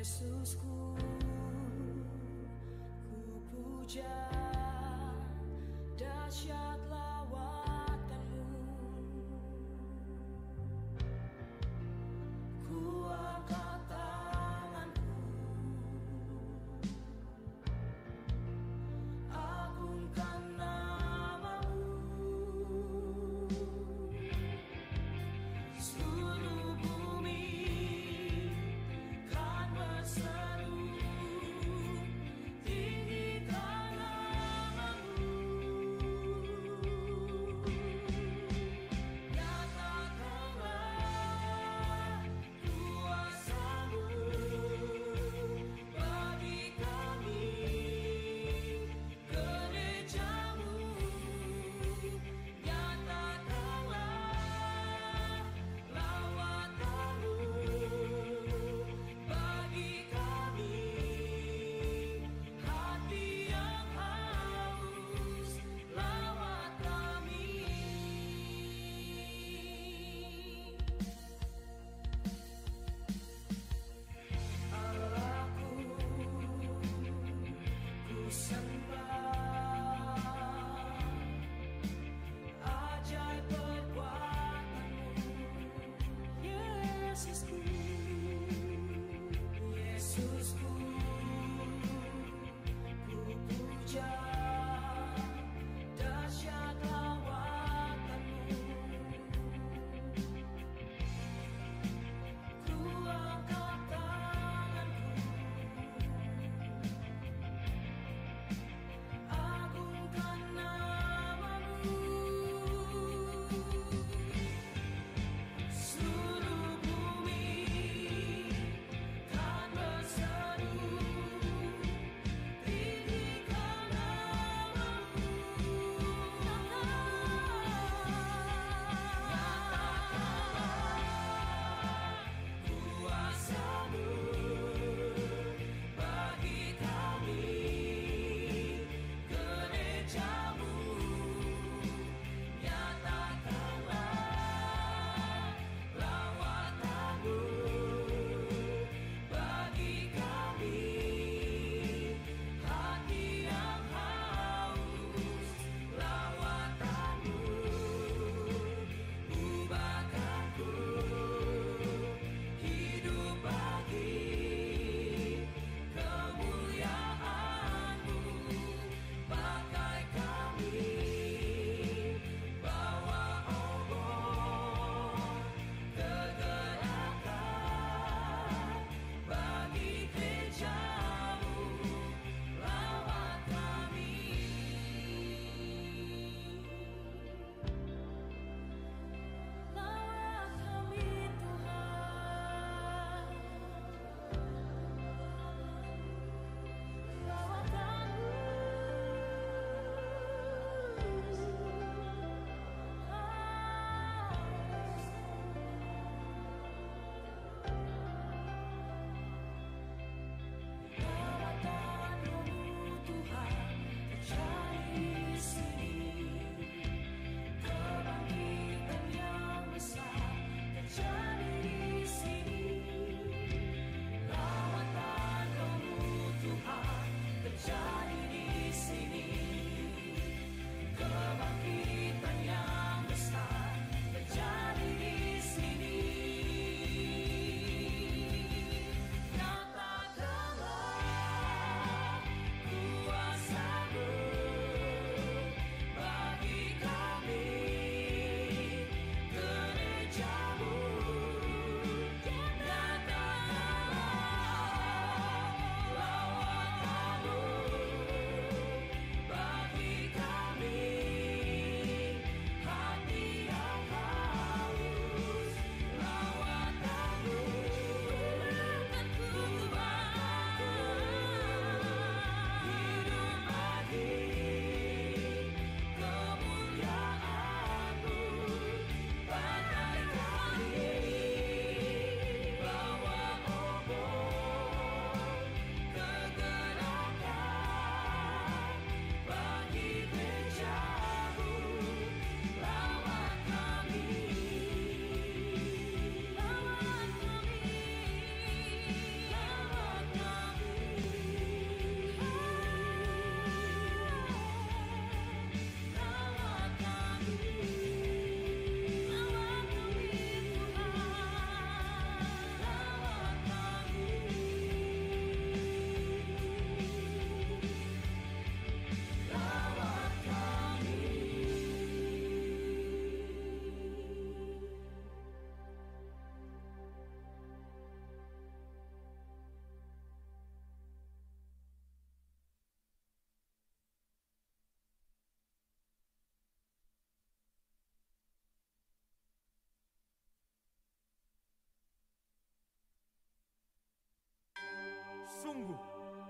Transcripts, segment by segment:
Yesusku, ku puja dahsyat lawatanmu. Ku angkat tanganku, agungkan namamu. Seluruh bumi kan berseru, tinggikan namamu. Nyatakanlah kuasa-Mu bagi kami, gereja-Mu. Nyatakanlah lawatan-Mu bagi kami, hati yang haus lawat kami. Allahku, ku sembah ajaib perbuatan-Mu. Yesusku, Yesusku, ku puja dahsyat lawatan-Mu. Ku angkat tanganku, agungkan namamu. Seluruh bumi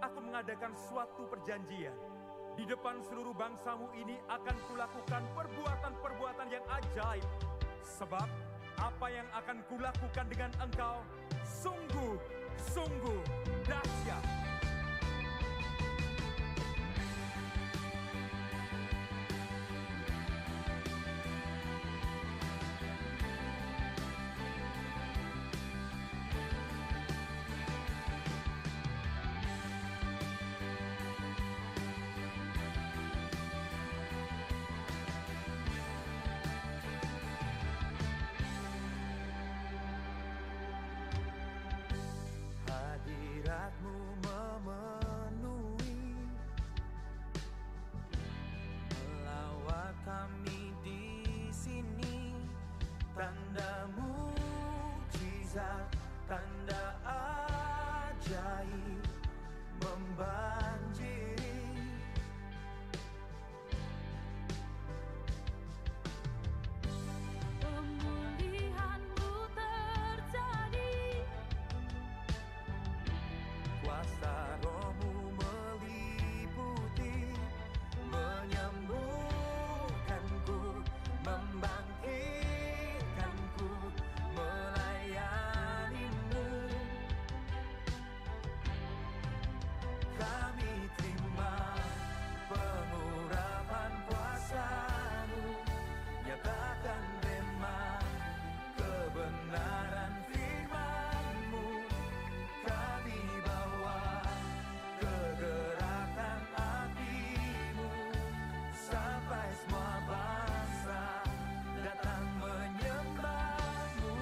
aku mengadakan suatu perjanjian. Di depan seluruh bangsamu ini akan kulakukan perbuatan-perbuatan yang ajaib. Sebab apa yang akan kulakukan dengan engkau sungguh dahsyat. Hadiratmu memenuhi melawat kami di sini. Tanda mujizat, tanda ajaib membanjiri. Pemulihan-Mu terjadi, Kuasa Roh-Mu meliputi, menyembuhkanku, membangkitkanku, melayani-Mu. Kami terima pengurapan kuasa-Mu, nyatakan rema kebenaran firman-Mu. Kami bawa kegerakan api-Mu sampai semua bangsa datang menyembah-Mu.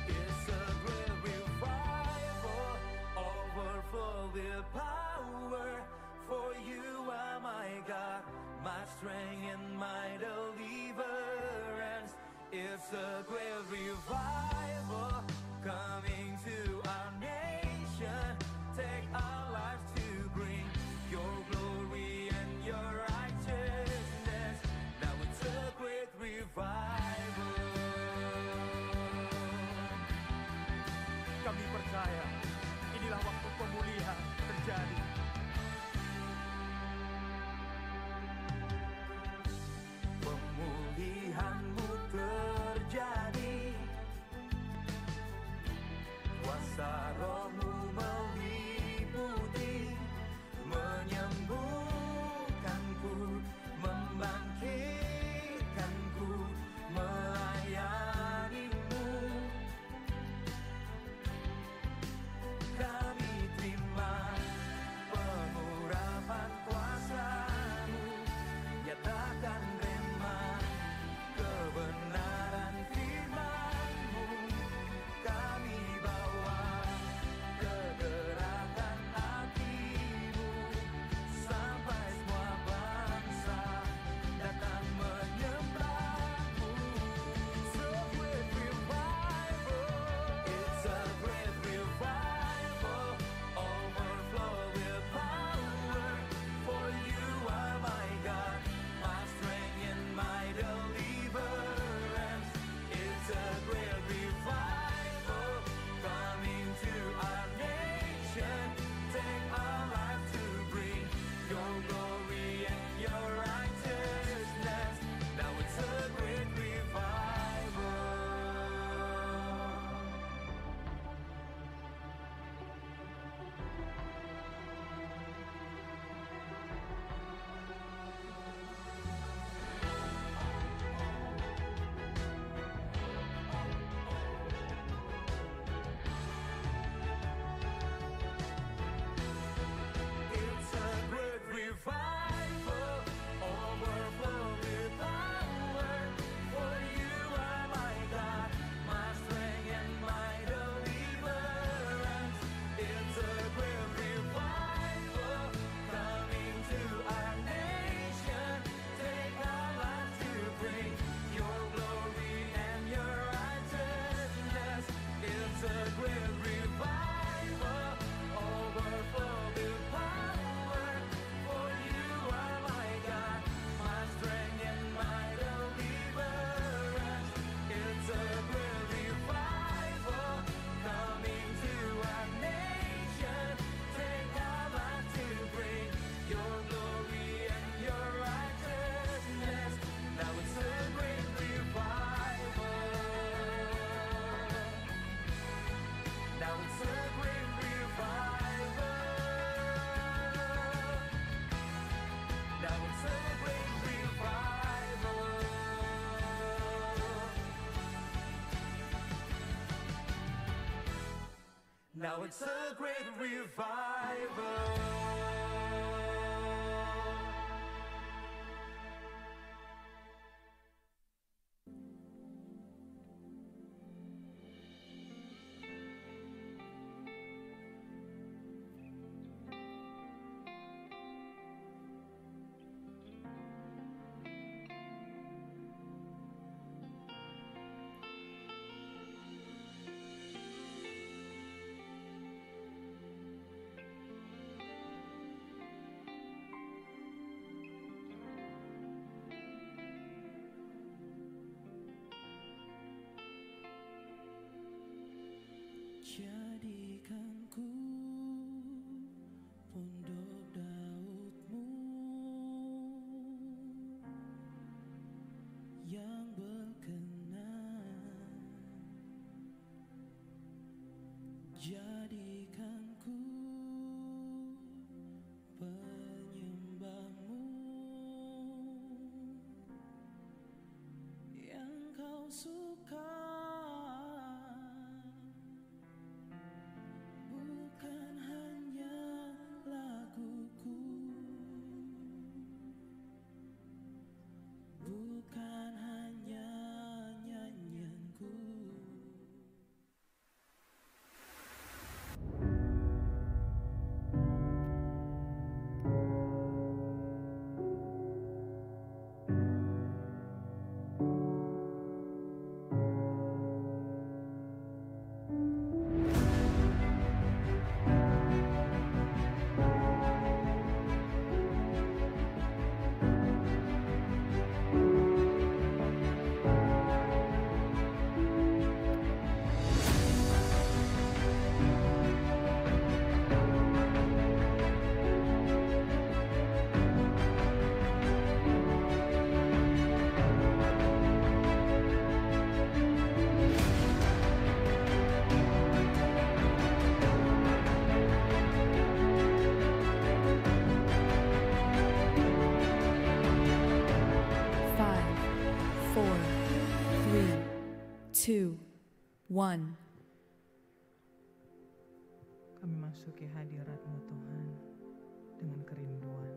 It's a great revival, overflow with power. For you are my God, my strength and my deliverance. It's a great revival coming to our nation. Take our lives to bring your glory and your righteousness. Now it's a great revival. Kami percaya inilah waktu pemulihan terjadi. Pemulihan-Mu terjadi, Now it's a great revival. Jadikan ku pondok Daud-Mu yang berkenan. Jadikan ku penyembah-Mu yang Kau suka. Bukan hanya laguku, bukan hanya nyanyianku. Two, one. Kami masuki hadirat-Mu Tuhan dengan kerinduan.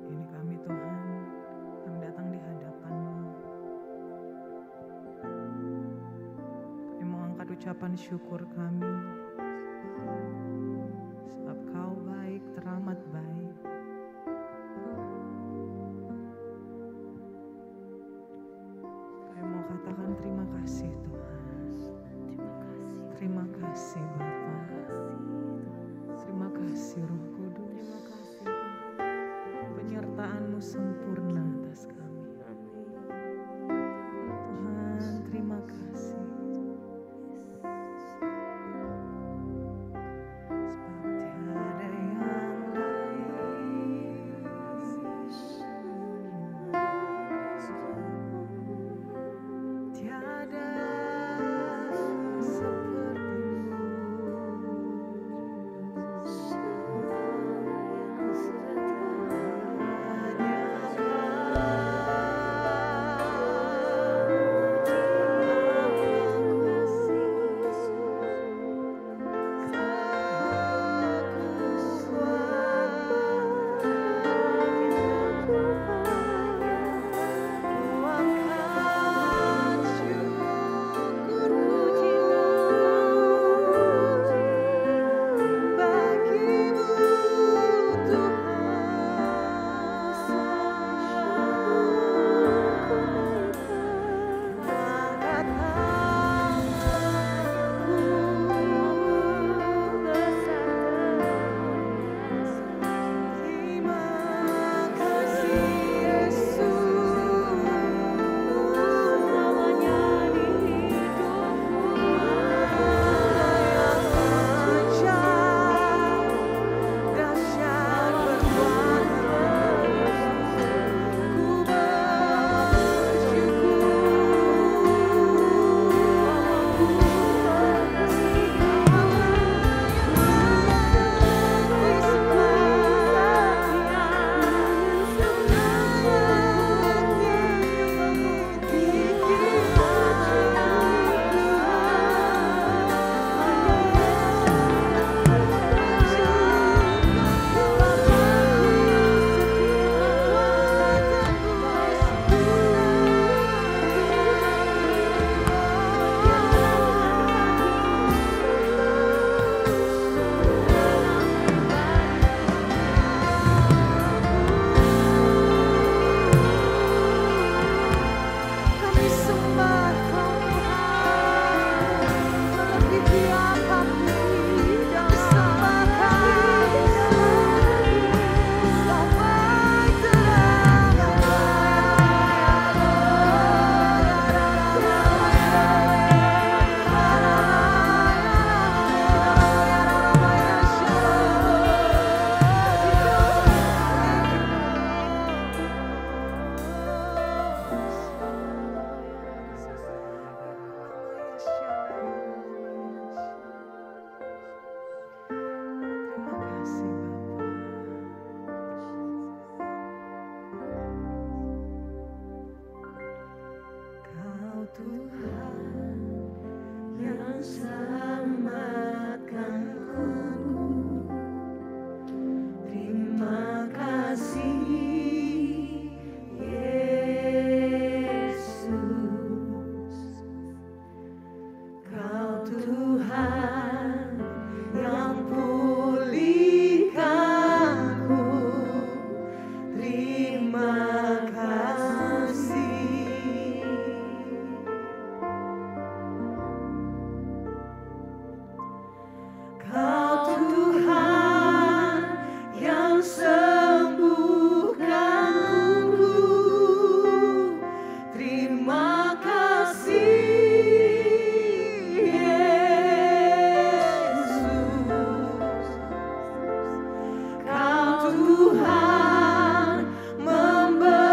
Ini kami Tuhan, kami datang di hadapan-Mu. Kami mau angkat ucapan syukur kami. Sebab Kau baik, teramat baik. Katakan terima kasih Tuhan. Terima kasih Bapa. Terima kasih Roh Kudus. Penyertaan-Mu sempurna atas kami. Tuhan, terima kasih. Sebab tiada yang lain. Tiada seperti-Mu. Hanya selamatkanku. Terima kasih Yesus, Kau Tuhan yang pulihkanku. Terima kasih. Kau Tuhan yang sembuhkanku. Terima kasih Yesus, Kau Tuhan memberi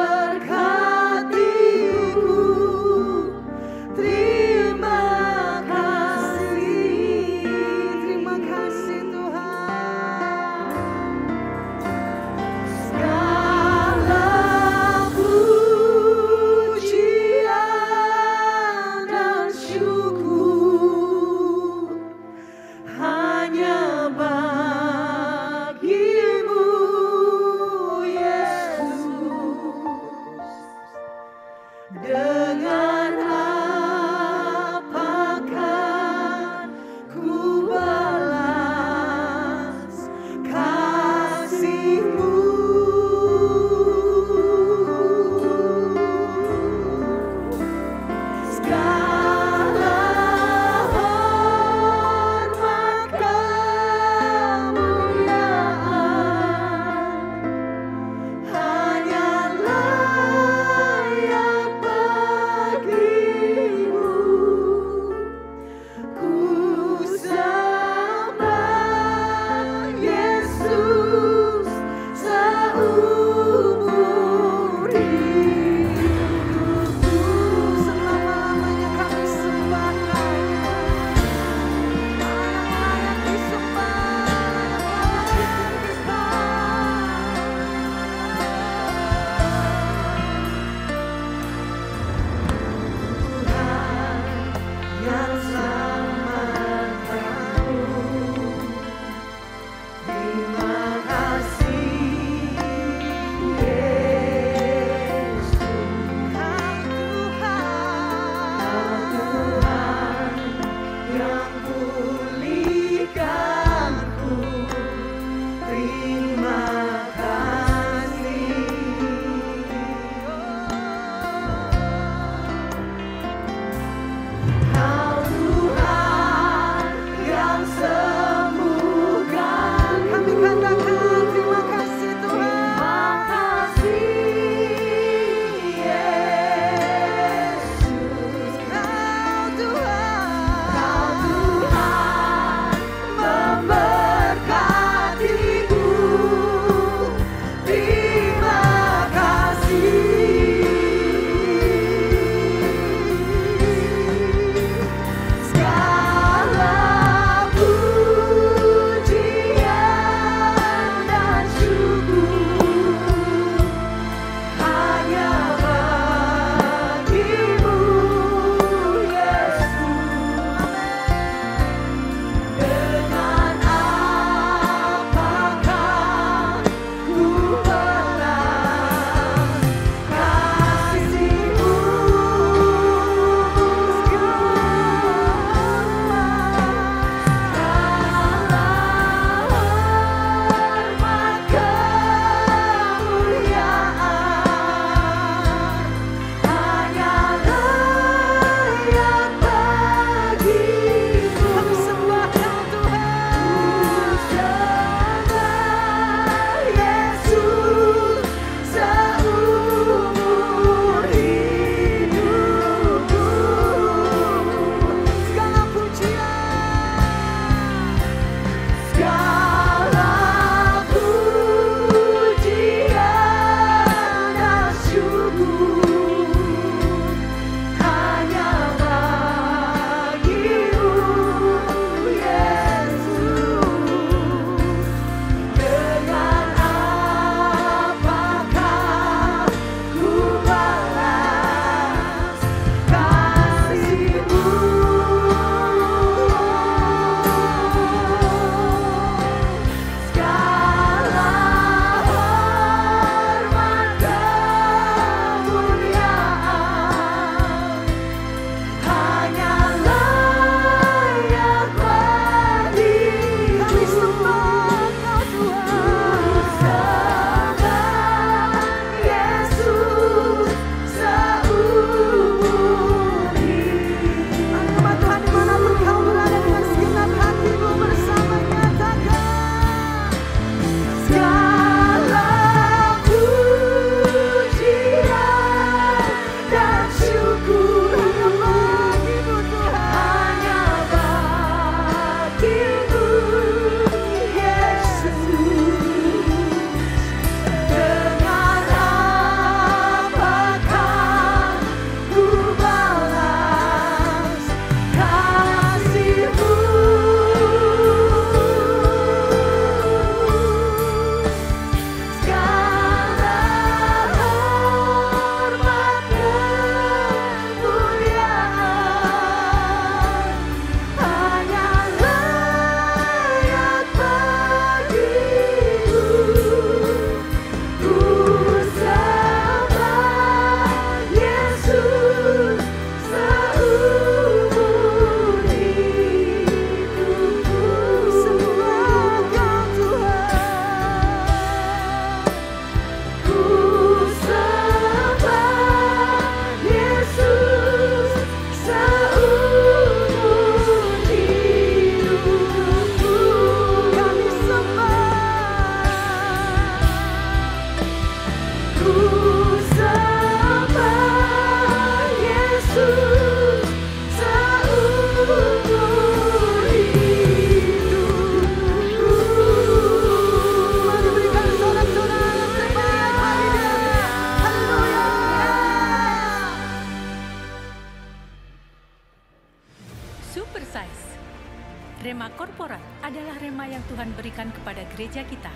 rema korporat adalah rema yang Tuhan berikan kepada gereja kita.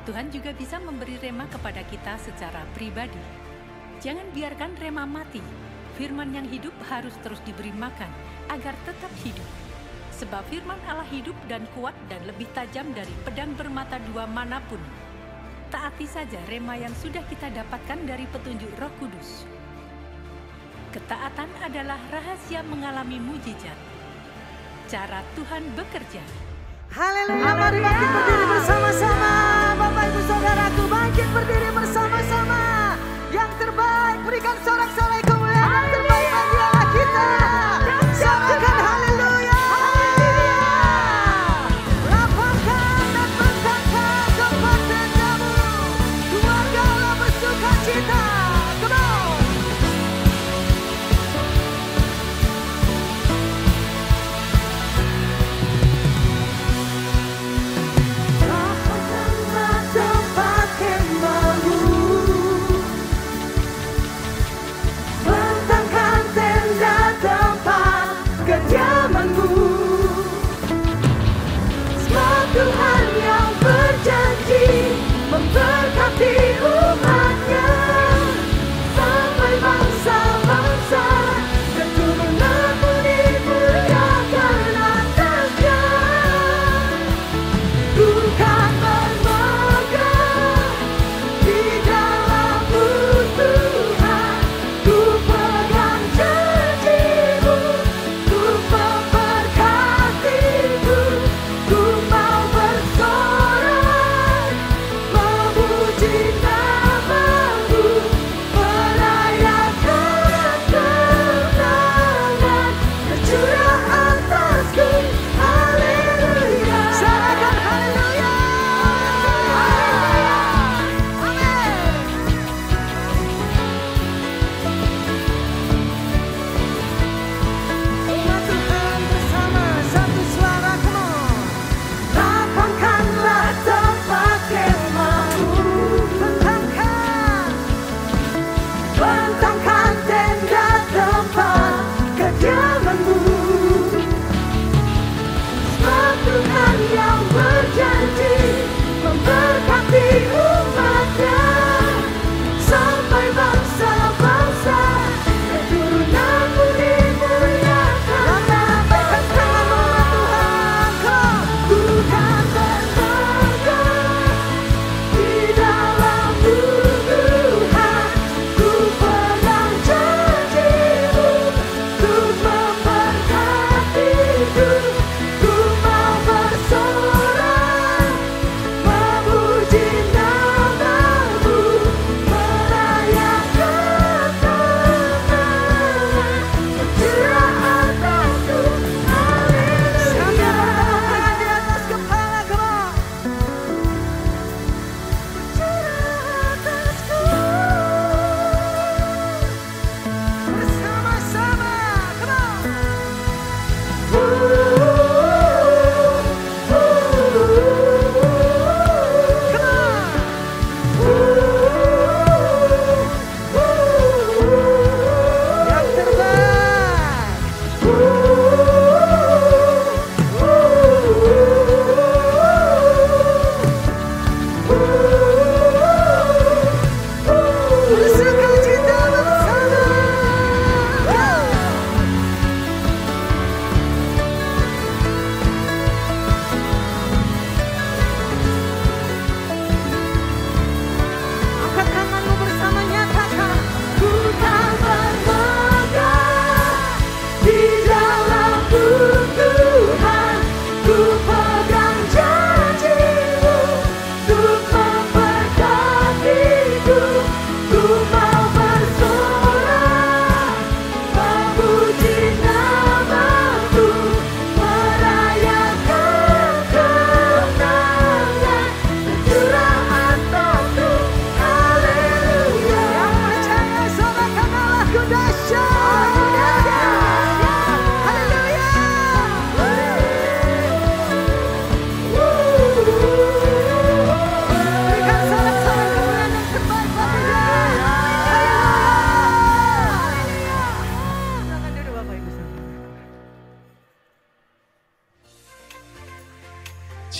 Tuhan juga bisa memberi rema kepada kita secara pribadi. Jangan biarkan rema mati. Firman yang hidup harus terus diberi makan agar tetap hidup. Sebab firman Allah hidup dan kuat dan lebih tajam dari pedang bermata dua manapun. Taati saja rema yang sudah kita dapatkan dari petunjuk Roh Kudus. Ketaatan adalah rahasia mengalami mujizat. Cara Tuhan bekerja. Haleluya, mari bangkit berdiri bersama-sama. Bapak Ibu Saudaraku, bangkit berdiri bersama-sama. Yang terbaik, berikan sorak-sorai kemuliaan yang terbaik bagi Allah kita. Sorakan haleluya. Lapangkan dan bentangkan tempat tendamu. Keluarga Allah bersuka cita. Come on. Lapangkanlah tempat kemahmu.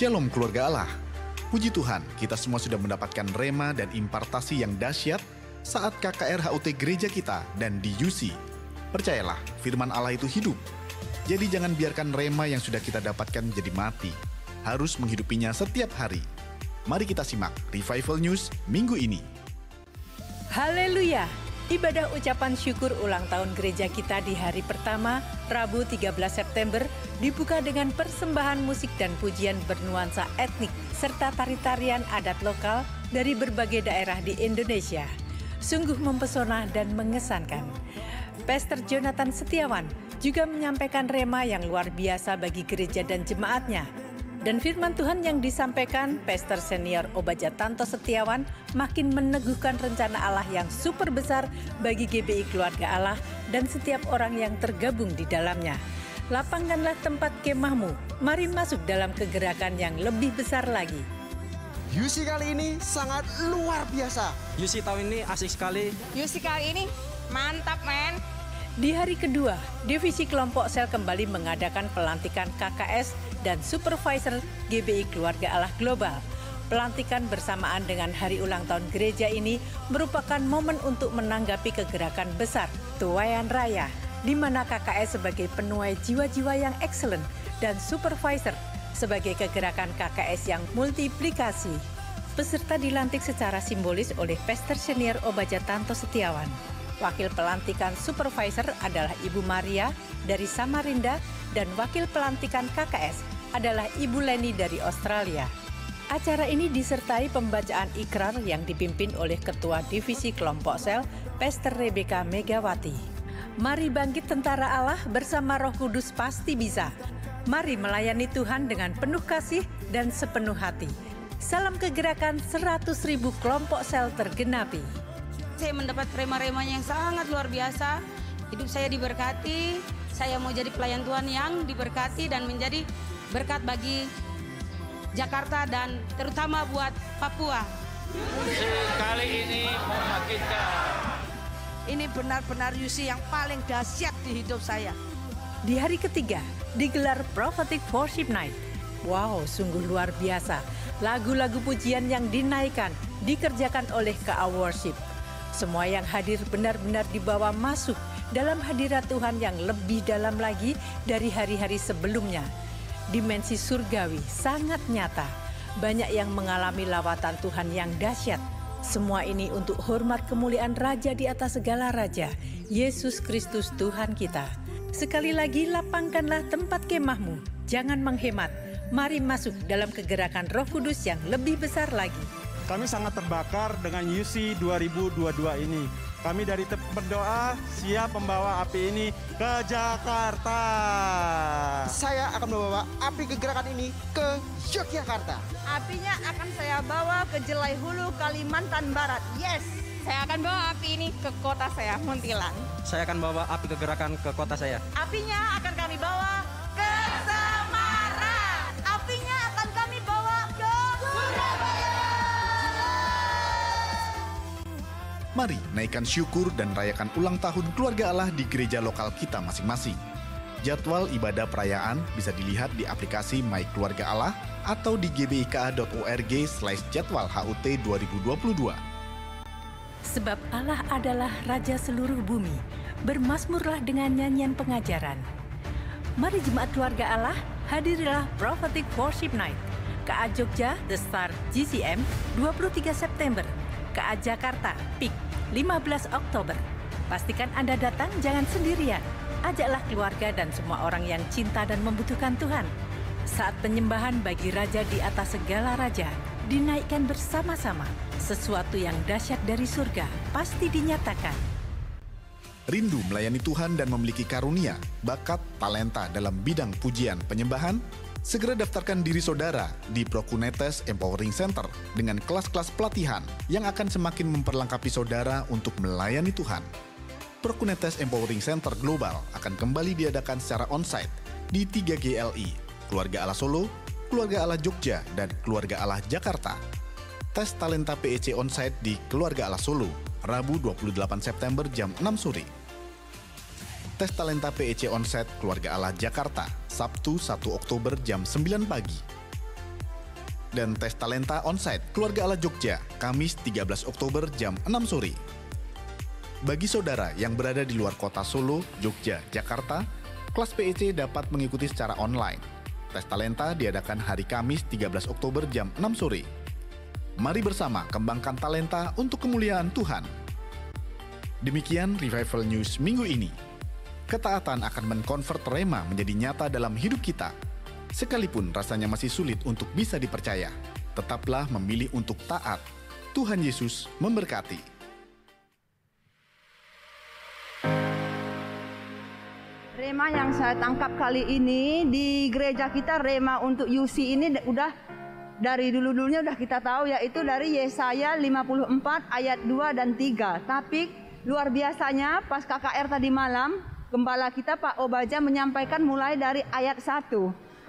Shalom keluarga Allah. Puji Tuhan, kita semua sudah mendapatkan rema dan impartasi yang dahsyat saat KKR HUT gereja kita dan di UC. Percayalah, firman Allah itu hidup. Jadi jangan biarkan rema yang sudah kita dapatkan jadi mati. Harus menghidupinya setiap hari. Mari kita simak Revival News minggu ini. Haleluya! Ibadah ucapan syukur ulang tahun gereja kita di hari pertama, Rabu 13 September, dibuka dengan persembahan musik dan pujian bernuansa etnik, serta tari-tarian adat lokal dari berbagai daerah di Indonesia. Sungguh mempesona dan mengesankan. Pastor Jonathan Setiawan juga menyampaikan rema yang luar biasa bagi gereja dan jemaatnya. Dan firman Tuhan yang disampaikan Pastor Senior Obaja Tanto Setiawan makin meneguhkan rencana Allah yang super besar bagi GBI Keluarga Allah dan setiap orang yang tergabung di dalamnya. Lapangkanlah tempat kemahmu, mari masuk dalam kegerakan yang lebih besar lagi. UC kali ini sangat luar biasa. UC tahun ini asik sekali. UC kali ini mantap, men. Di hari kedua, Divisi Kelompok Sel kembali mengadakan pelantikan KKS dan Supervisor GBI Keluarga Allah Global. Pelantikan bersamaan dengan hari ulang tahun gereja ini merupakan momen untuk menanggapi kegerakan besar Tuayan Raya, di mana KKS sebagai penuai jiwa-jiwa yang excellent dan Supervisor sebagai kegerakan KKS yang multiplikasi. Peserta dilantik secara simbolis oleh Pastor Senior Obaja Tanto Setiawan. Wakil pelantikan supervisor adalah Ibu Maria dari Samarinda dan wakil pelantikan KKS adalah Ibu Leni dari Australia. Acara ini disertai pembacaan ikrar yang dipimpin oleh Ketua Divisi Kelompok Sel, Pastor Rebecca Megawati. Mari bangkit tentara Allah bersama Roh Kudus pasti bisa. Mari melayani Tuhan dengan penuh kasih dan sepenuh hati. Salam kegerakan 100.000 kelompok sel tergenapi. Saya mendapat rema-rema yang sangat luar biasa. Hidup saya diberkati. Saya mau jadi pelayan Tuhan yang diberkati dan menjadi berkat bagi Jakarta dan terutama buat Papua. Kali ini membangkitkan. Ini benar-benar UC yang paling dahsyat di hidup saya. Di hari ketiga, digelar Prophetic Worship Night. Wow, sungguh luar biasa. Lagu-lagu pujian yang dinaikkan, dikerjakan oleh KA Worship. Semua yang hadir benar-benar dibawa masuk dalam hadirat Tuhan yang lebih dalam lagi dari hari-hari sebelumnya. Dimensi surgawi sangat nyata. Banyak yang mengalami lawatan Tuhan yang dahsyat. Semua ini untuk hormat kemuliaan Raja di atas segala Raja, Yesus Kristus Tuhan kita. Sekali lagi lapangkanlah tempat kemahmu. Jangan menghemat. Mari masuk dalam kegerakan Roh Kudus yang lebih besar lagi. Kami sangat terbakar dengan UC 2022 ini. Kami dari tim berdoa siap membawa api ini ke Jakarta. Saya akan membawa api kegerakan ini ke Yogyakarta. Apinya akan saya bawa ke Jelai Hulu, Kalimantan Barat. Yes! Saya akan bawa api ini ke kota saya, Muntilan. Saya akan bawa api kegerakan ke kota saya. Apinya akan kami bawa ke Semarang. Apinya akan kami bawa ke Surabaya. Mari naikkan syukur dan rayakan ulang tahun keluarga Allah di gereja lokal kita masing-masing. Jadwal ibadah perayaan bisa dilihat di aplikasi My Keluarga Allah atau di gbika.org/jadwal HUT 2022. Sebab Allah adalah Raja seluruh bumi, bermazmurlah dengan nyanyian pengajaran. Mari jemaat keluarga Allah, hadirilah Prophetic Worship Night. KA Jogja, The Star GCM, 23 September. KA Jakarta, PIK, 15 Oktober. Pastikan Anda datang, jangan sendirian. Ajaklah keluarga dan semua orang yang cinta dan membutuhkan Tuhan. Saat penyembahan bagi Raja di atas segala Raja, dinaikkan bersama-sama. Sesuatu yang dahsyat dari surga pasti dinyatakan. Rindu melayani Tuhan dan memiliki karunia, bakat, talenta dalam bidang pujian penyembahan? Segera daftarkan diri saudara di Prokunetes Empowering Center dengan kelas-kelas pelatihan yang akan semakin memperlengkapi saudara untuk melayani Tuhan. Prokunetes Empowering Center Global akan kembali diadakan secara onsite di 3 GLI, Keluarga Allah Solo, Keluarga Allah Jogja, dan Keluarga Allah Jakarta. Tes talenta PEC onsite di Keluarga Allah Solo, Rabu 28 September jam 6 sore. Tes talenta PEC onsite Keluarga Allah Jakarta, Sabtu 1 Oktober jam 9 pagi. dan tes talenta onsite Keluarga Allah Jogja, Kamis 13 Oktober jam 6 sore. Bagi saudara yang berada di luar kota Solo, Jogja, Jakarta, kelas PEC dapat mengikuti secara online. Tes talenta diadakan hari Kamis 13 Oktober jam 6 sore. Mari bersama kembangkan talenta untuk kemuliaan Tuhan. Demikian Revival News minggu ini. Ketaatan akan mengkonvert rema menjadi nyata dalam hidup kita. Sekalipun rasanya masih sulit untuk bisa dipercaya, tetaplah memilih untuk taat. Tuhan Yesus memberkati. Rema yang saya tangkap kali ini di gereja kita, rema untuk UC ini udah dari dulu-dulunya udah kita tahu, yaitu dari Yesaya 54 ayat 2 dan 3. Tapi luar biasanya pas KKR tadi malam, gembala kita Pak Obaja menyampaikan mulai dari ayat 1.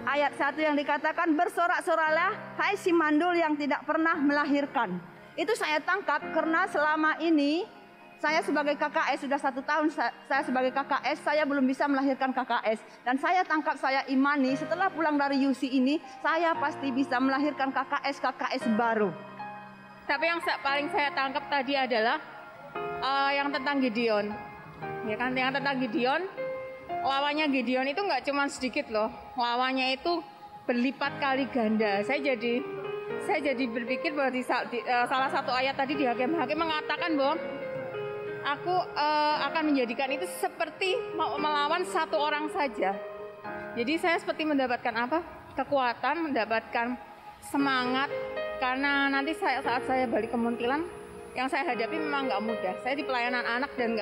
Ayat 1 yang dikatakan, bersorak-soralah hai si mandul yang tidak pernah melahirkan. Itu saya tangkap karena selama ini saya sebagai KKS sudah 1 tahun saya sebagai KKS, saya belum bisa melahirkan KKS. Dan saya tangkap, saya imani setelah pulang dari UC ini, saya pasti bisa melahirkan KKS baru. Tapi yang paling saya tangkap tadi adalah yang tentang Gideon. Ya kan, yang tentang Gideon, lawannya Gideon itu nggak cuma sedikit loh. Lawannya itu berlipat kali ganda. Saya jadi berpikir bahwa di salah satu ayat tadi di Hakim-Hakim mengatakan bahwa aku akan menjadikan itu seperti mau melawan satu orang saja. Jadi saya seperti mendapatkan apa? Kekuatan, mendapatkan semangat. Karena nanti saat saya balik ke Muntilan, yang saya hadapi memang nggak mudah. Saya di pelayanan anak dan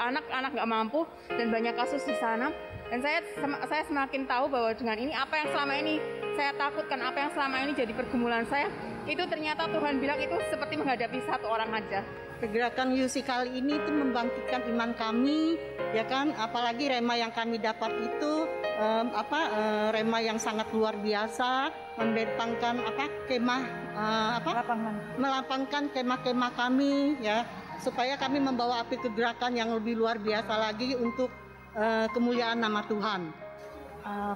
anak-anak nggak mampu dan banyak kasus di sana. Dan saya semakin tahu bahwa dengan ini apa yang selama ini saya takutkan, apa yang selama ini jadi pergumulan saya, itu ternyata Tuhan bilang itu seperti menghadapi satu orang aja. Kegerakan UC kali ini itu membangkitkan iman kami, ya kan? Apalagi rema yang kami dapat itu rema yang sangat luar biasa, membentangkan melapangkan kemah-kemah kami, ya, supaya kami membawa api kegerakan yang lebih luar biasa lagi untuk kemuliaan nama Tuhan.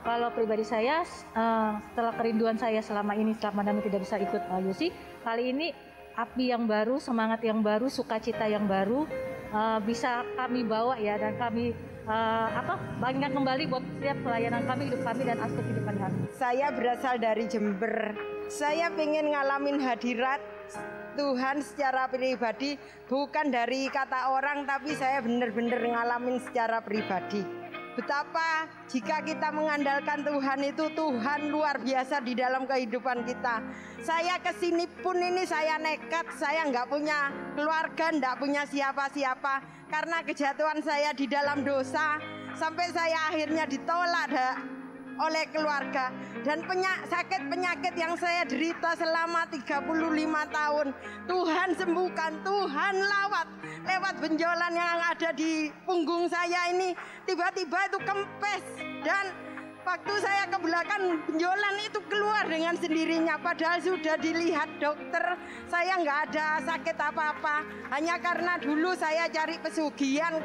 Kalau pribadi saya, setelah kerinduan saya selama ini kami tidak bisa ikut UC, kali ini api yang baru, semangat yang baru, sukacita yang baru bisa kami bawa ya, dan kami bangkitkan kembali buat setiap pelayanan kami, hidup kami dan aspek kehidupan kami. Saya berasal dari Jember. Saya pengen ngalamin hadirat Tuhan secara pribadi, bukan dari kata orang, tapi saya benar-benar ngalamin secara pribadi. Betapa jika kita mengandalkan Tuhan itu, Tuhan luar biasa di dalam kehidupan kita. Saya kesini pun ini saya nekat, saya nggak punya keluarga, nggak punya siapa-siapa. Karena kejatuhan saya di dalam dosa, sampai saya akhirnya ditolak oleh keluarga. Dan sakit penyakit yang saya derita selama 35 tahun, Tuhan sembuhkan, Tuhan lewat benjolan yang ada di punggung saya ini. Tiba-tiba itu kempes, dan waktu saya ke belakang, benjolan itu keluar dengan sendirinya. Padahal sudah dilihat dokter, saya nggak ada sakit apa-apa. Hanya karena dulu saya cari pesugihan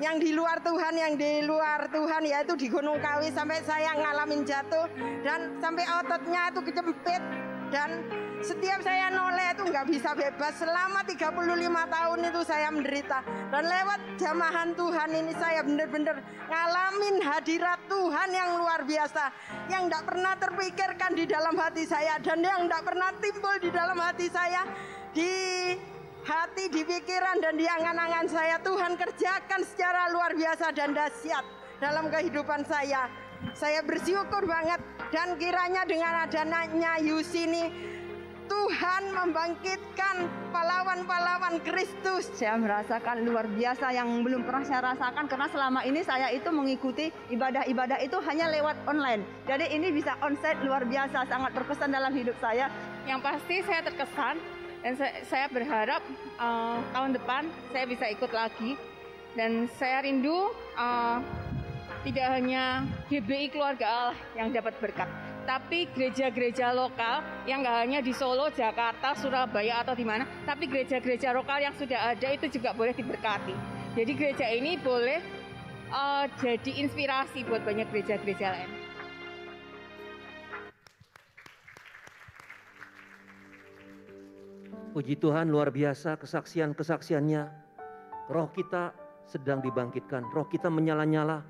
yang di luar Tuhan, yaitu di Gunung Kawi, sampai saya ngalamin jatuh dan sampai ototnya itu kejepit, dan setiap saya noleh itu nggak bisa bebas. Selama 35 tahun itu saya menderita, dan lewat jamahan Tuhan ini saya benar-benar ngalamin hadirat Tuhan yang luar biasa, yang nggak pernah terpikirkan di dalam hati saya, dan yang nggak pernah timbul di dalam hati saya, di hati, di pikiran, dan di angan-angan saya. Tuhan kerjakan secara luar biasa dan dahsyat dalam kehidupan saya. Saya bersyukur banget, dan kiranya dengan adanya UC ini Tuhan membangkitkan pahlawan-pahlawan Kristus. Saya merasakan luar biasa yang belum pernah saya rasakan, karena selama ini saya itu mengikuti ibadah-ibadah itu hanya lewat online. Jadi ini bisa onsite, luar biasa, sangat berkesan dalam hidup saya. Yang pasti saya terkesan, dan saya berharap tahun depan saya bisa ikut lagi. Dan saya rindu tidak hanya GBI Keluarga Allah yang dapat berkat, tapi gereja-gereja lokal yang nggak hanya di Solo, Jakarta, Surabaya atau di mana, tapi gereja-gereja lokal yang sudah ada itu juga boleh diberkati. Jadi gereja ini boleh jadi inspirasi buat banyak gereja-gereja lain. Puji Tuhan, luar biasa kesaksian-kesaksiannya. Roh kita sedang dibangkitkan, roh kita menyala-nyala.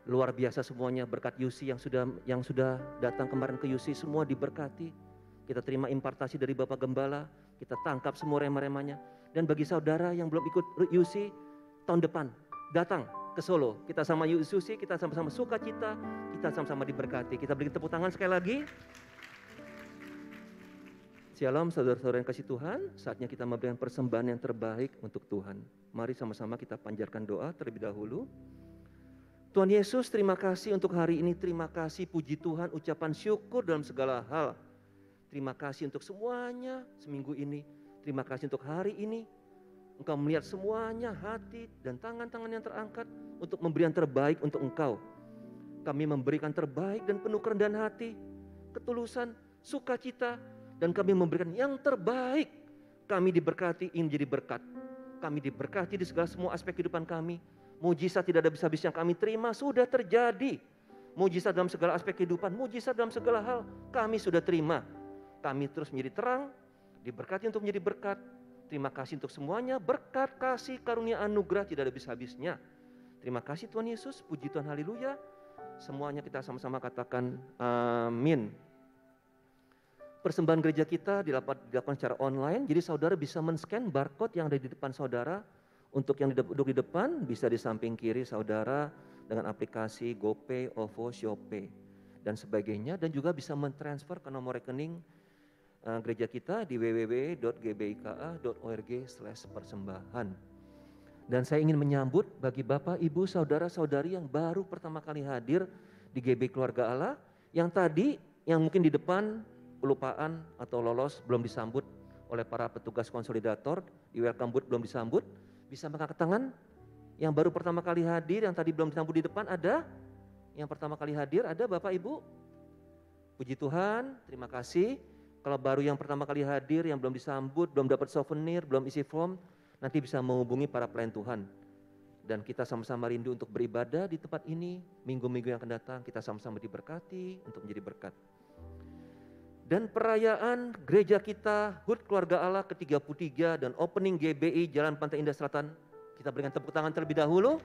Luar biasa semuanya, berkat Yusi yang sudah datang kemarin ke Yusi, semua diberkati. Kita terima impartasi dari Bapak Gembala, kita tangkap semua rema-remanya. Dan bagi saudara yang belum ikut Yusi, tahun depan datang ke Solo. Kita sama Yusi, kita sama-sama sukacita, kita sama-sama diberkati. Kita beri tepuk tangan sekali lagi. Shalom saudara-saudara yang kasih Tuhan, saatnya kita memberikan persembahan yang terbaik untuk Tuhan. Mari sama-sama kita panjatkan doa terlebih dahulu. Tuhan Yesus, terima kasih untuk hari ini, terima kasih, puji Tuhan, ucapan syukur dalam segala hal. Terima kasih untuk semuanya seminggu ini, terima kasih untuk hari ini. Engkau melihat semuanya, hati dan tangan-tangan yang terangkat untuk memberi yang terbaik untuk Engkau. Kami memberikan terbaik dan penuh kerendahan hati, ketulusan, sukacita, dan kami memberikan yang terbaik. Kami diberkati, ingin jadi berkat. Kami diberkati di segala semua aspek kehidupan kami. Mujizat tidak ada habis-habis yang kami terima, sudah terjadi. Mujizat dalam segala aspek kehidupan, mujizat dalam segala hal, kami sudah terima. Kami terus menjadi terang, diberkati untuk menjadi berkat. Terima kasih untuk semuanya, berkat, kasih, karunia, anugerah tidak ada habis-habisnya. Terima kasih Tuhan Yesus, puji Tuhan, haleluya. Semuanya kita sama-sama katakan amin. Persembahan gereja kita dilakukan secara online, jadi saudara bisa men-scan barcode yang ada di depan saudara. Untuk yang duduk di depan bisa di samping kiri saudara dengan aplikasi GoPay, OVO, Shopee dan sebagainya. Dan juga bisa mentransfer ke nomor rekening gereja kita di www.gbika.org/persembahan. Dan saya ingin menyambut bagi Bapak, Ibu, Saudara-saudari yang baru pertama kali hadir di GB Keluarga Allah. Yang tadi, yang mungkin di depan kelupaan atau lolos belum disambut oleh para petugas konsolidator, di welcome booth belum disambut. Bisa mengangkat tangan. Yang baru pertama kali hadir, yang tadi belum disambut di depan ada? Yang pertama kali hadir ada Bapak Ibu? Puji Tuhan, terima kasih. Kalau baru yang pertama kali hadir, yang belum disambut, belum dapat souvenir, belum isi form, nanti bisa menghubungi para pelayan Tuhan. Dan kita sama-sama rindu untuk beribadah di tempat ini. Minggu-minggu yang akan datang kita sama-sama diberkati untuk menjadi berkat. Dan perayaan gereja kita HUT Keluarga Allah ke-33 dan opening GBI Jalan Pantai Indah Selatan. Kita berikan tepuk tangan terlebih dahulu.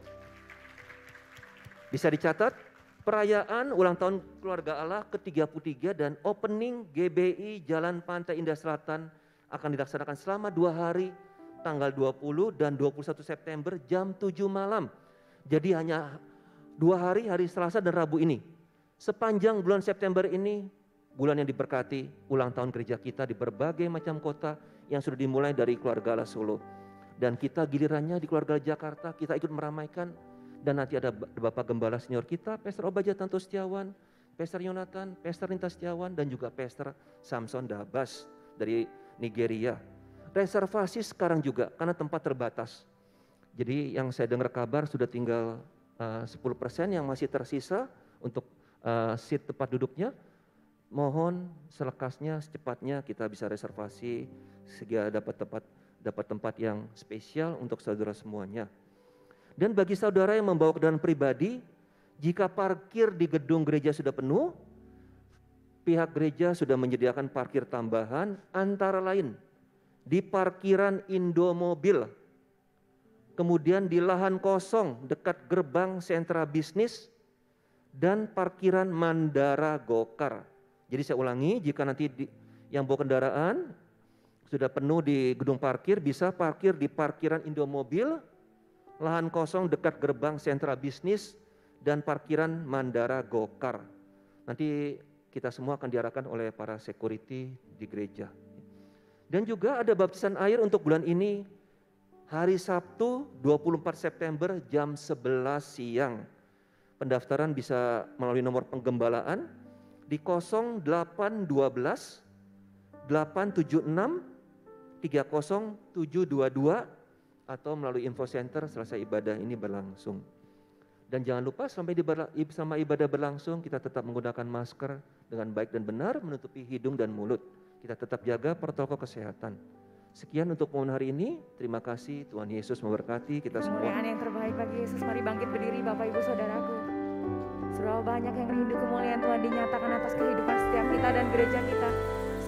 Bisa dicatat, perayaan ulang tahun Keluarga Allah ke-33 dan opening GBI Jalan Pantai Indah Selatan akan dilaksanakan selama 2 hari, tanggal 20 dan 21 September jam 7 malam. Jadi hanya 2 hari, hari Selasa dan Rabu ini. Sepanjang bulan September ini, bulan yang diberkati, ulang tahun gereja kita di berbagai macam kota yang sudah dimulai dari Keluarga Allah Solo. Dan kita gilirannya di Keluarga Allah Jakarta, kita ikut meramaikan. Dan nanti ada Bapak Gembala Senior kita, Pastor Obaja Tanto Setiawan, Pastor Yonatan, Pastor Rinta Setiawan, dan juga Pastor Samson Dabas dari Nigeria. Reservasi sekarang juga, karena tempat terbatas. Jadi yang saya dengar kabar sudah tinggal 10% yang masih tersisa untuk seat tempat duduknya. Mohon selekasnya, secepatnya kita bisa reservasi sehingga dapat tempat yang spesial untuk saudara semuanya. Dan bagi saudara yang membawa kendaraan pribadi, jika parkir di gedung gereja sudah penuh, pihak gereja sudah menyediakan parkir tambahan antara lain di parkiran Indomobil, kemudian di lahan kosong dekat gerbang sentra bisnis, dan parkiran Mandara Gokar. Jadi saya ulangi, jika nanti yang bawa kendaraan sudah penuh di gedung parkir, bisa parkir di parkiran Indomobil, lahan kosong dekat gerbang sentra bisnis, dan parkiran Mandara Gokar. Nanti kita semua akan diarahkan oleh para security di gereja. Dan juga ada baptisan air untuk bulan ini, hari Sabtu 24 September jam 11 siang. Pendaftaran bisa melalui nomor penggembalaan di 0812 876 30722 atau melalui info center selesai ibadah ini berlangsung. Dan jangan lupa selama ibadah berlangsung kita tetap menggunakan masker dengan baik dan benar, menutupi hidung dan mulut. Kita tetap jaga protokol kesehatan. Sekian untuk momen hari ini. Terima kasih, Tuhan Yesus memberkati kita semua. Kemuliaan yang terbaik bagi Yesus. Mari bangkit berdiri Bapak Ibu Saudaraku. Surau banyak yang rindu kemuliaan Tuhan dinyatakan atas kehidupan setiap kita dan gereja kita.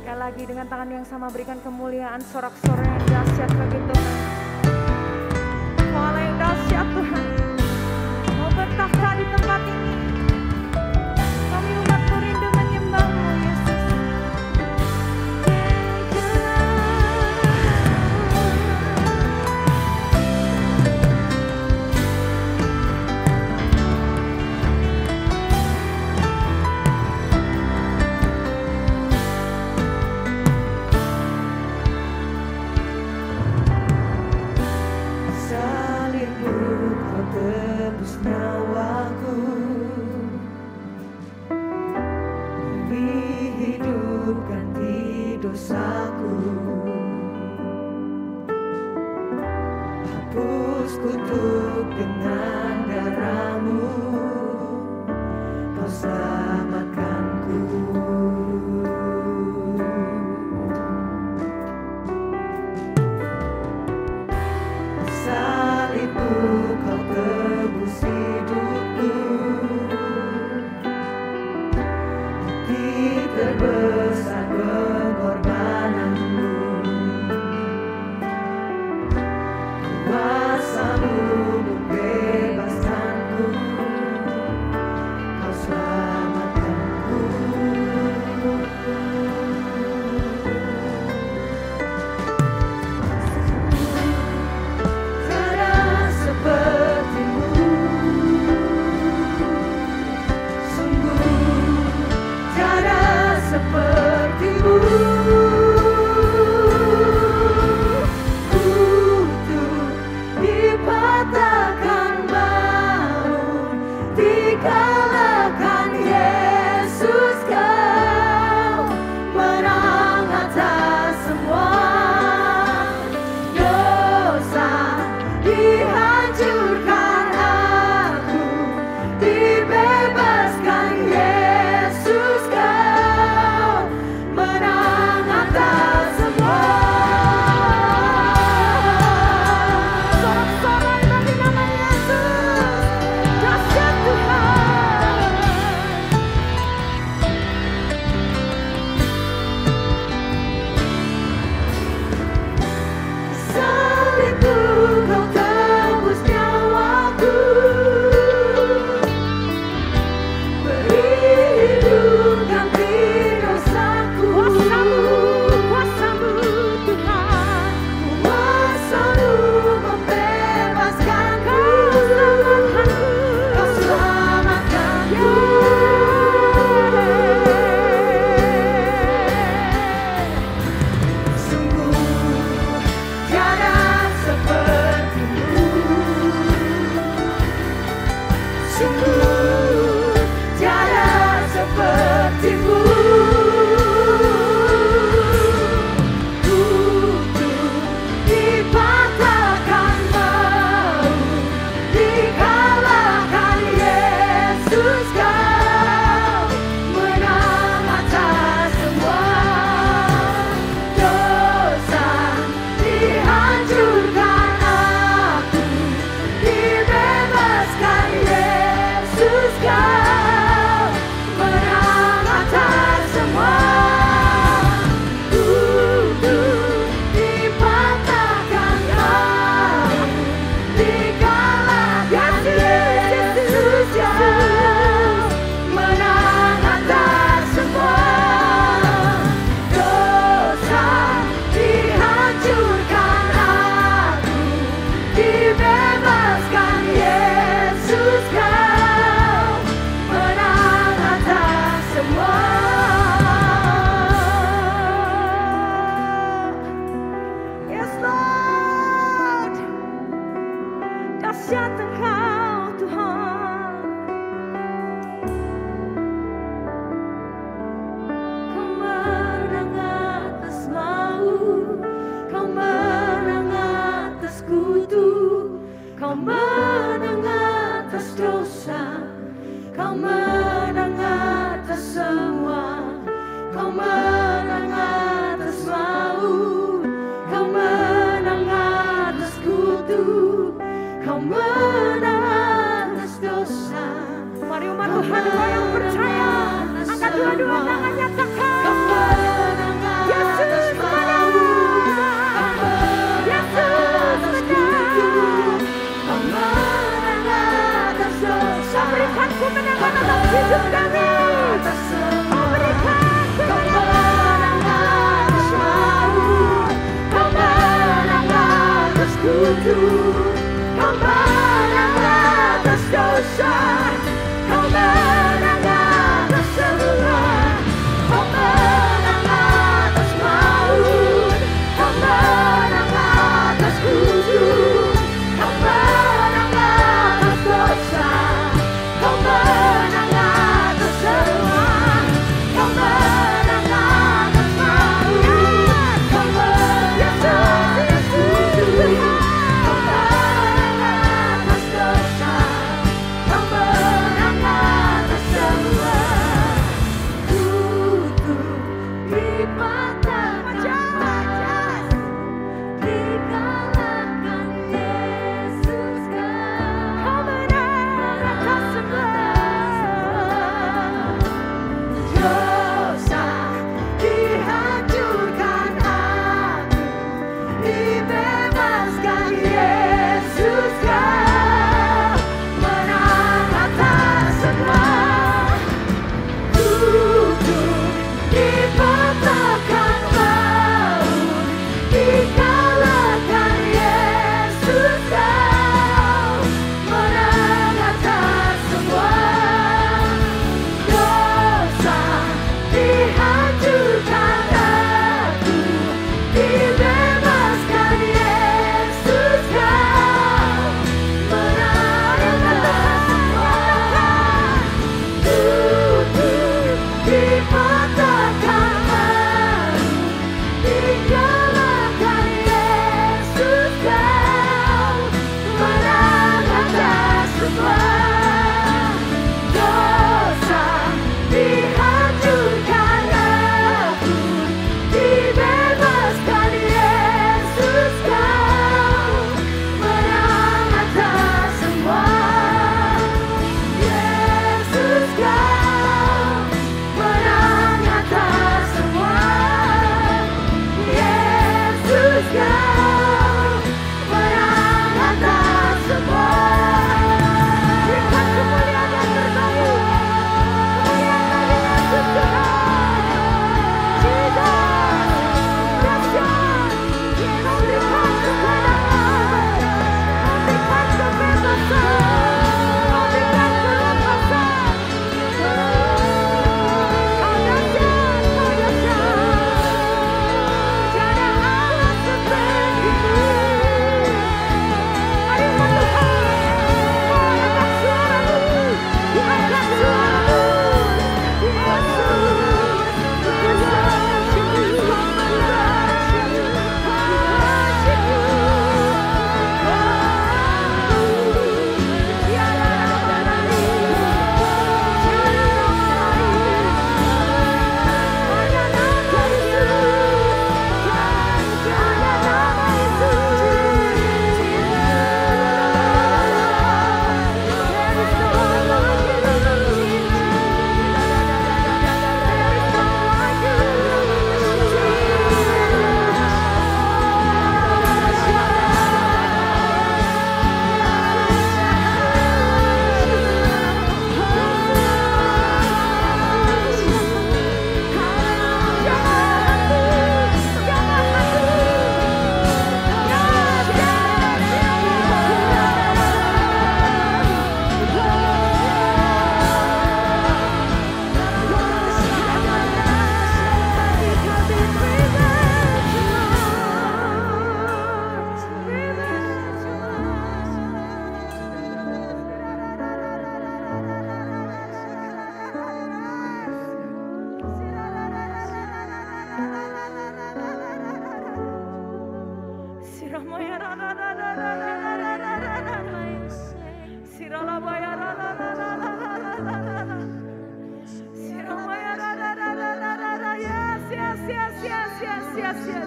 Sekali lagi dengan tangan yang sama berikan kemuliaan, sorak-sorai yang dahsyat bagi Tuhan. Kuasa yang dahsyat Tuhan, mau bertakhta di tempat ini. Kami umat-Mu rindu menyembah-Mu Yesus. Tebus nyawaku, beri hidup ganti dosaku, hapus kutuk dengan darah-Mu, Kau selamatkanku. Salibmu Kau tebus hidupku, bukti terbesar pengorbanan-Mu. Kuasa-Mu membebaskanku, Kau selamatkanku. Tuhan, kau yang percaya, angkat dua-dua tangan, nyatakan. Kau menang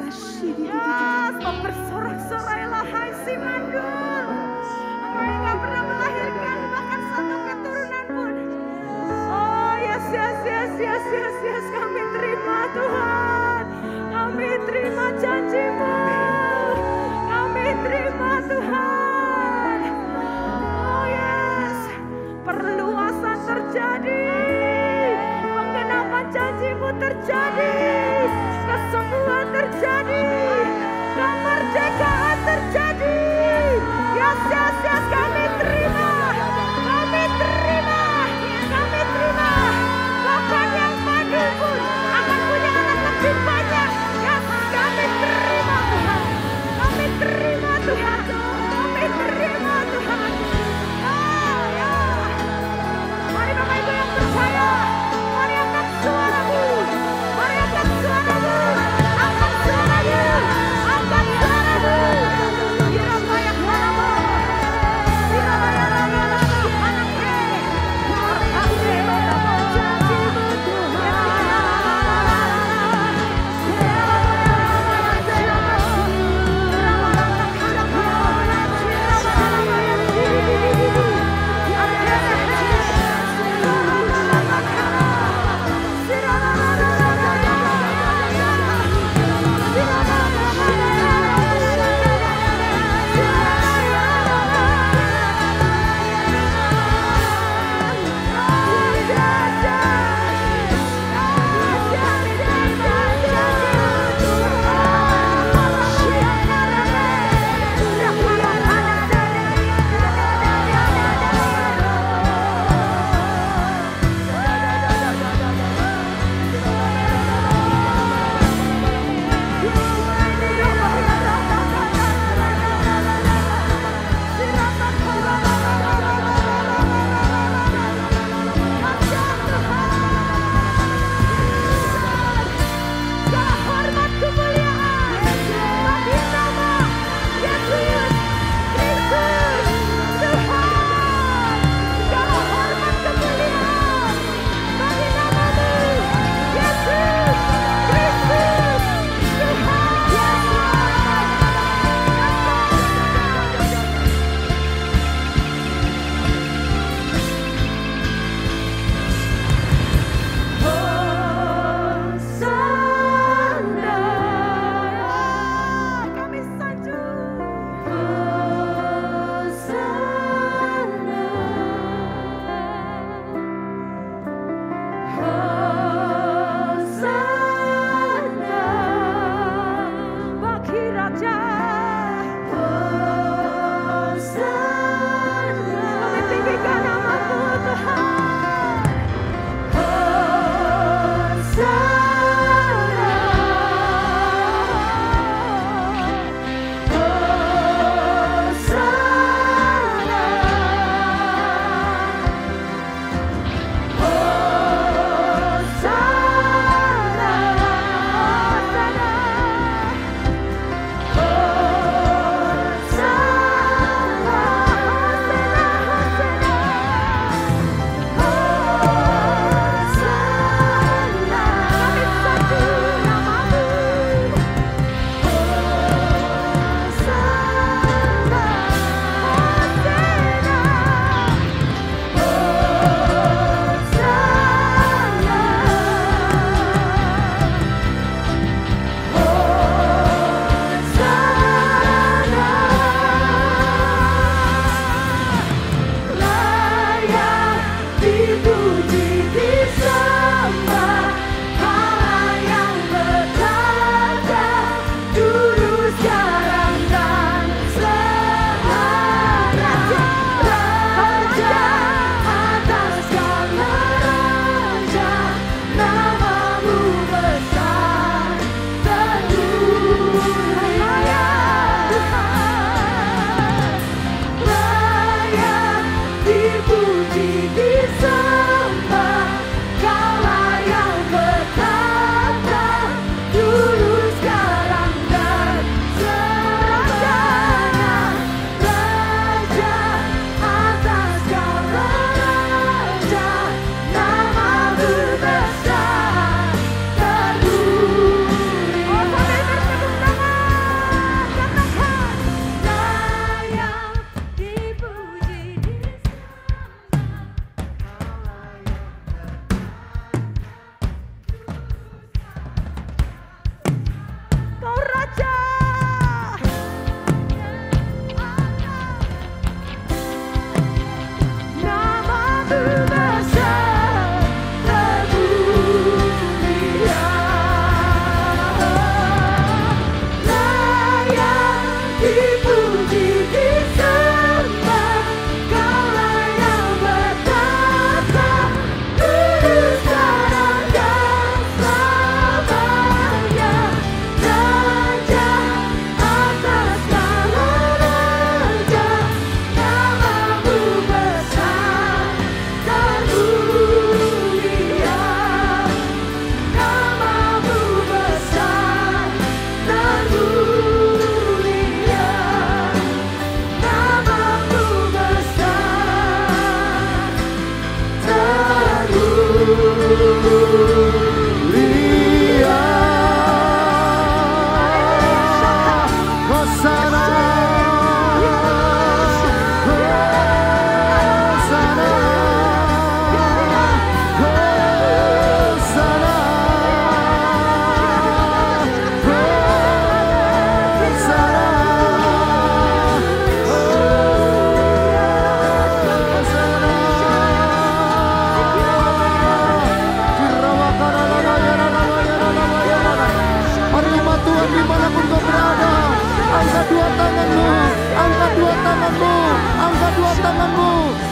Yes, mempersorak-sorailah hai si mandul. Engkau yang gak pernah melahirkan bahkan satu keturunan pun. Oh yes, yes, yes, yes, yes, yes. Kami terima Tuhan. Kami terima janji-Mu. Kami terima Tuhan. Oh yes, perluasan terjadi. Penggenapan janji-Mu terjadi. Kesembuhan terjadi. Kemerdekaan terjadi. Yes, yes, yes, kami terima. Kami terima. Kami terima. Bahkan yang madu pun akan punya anak lebih banyak. Yes, kami terima.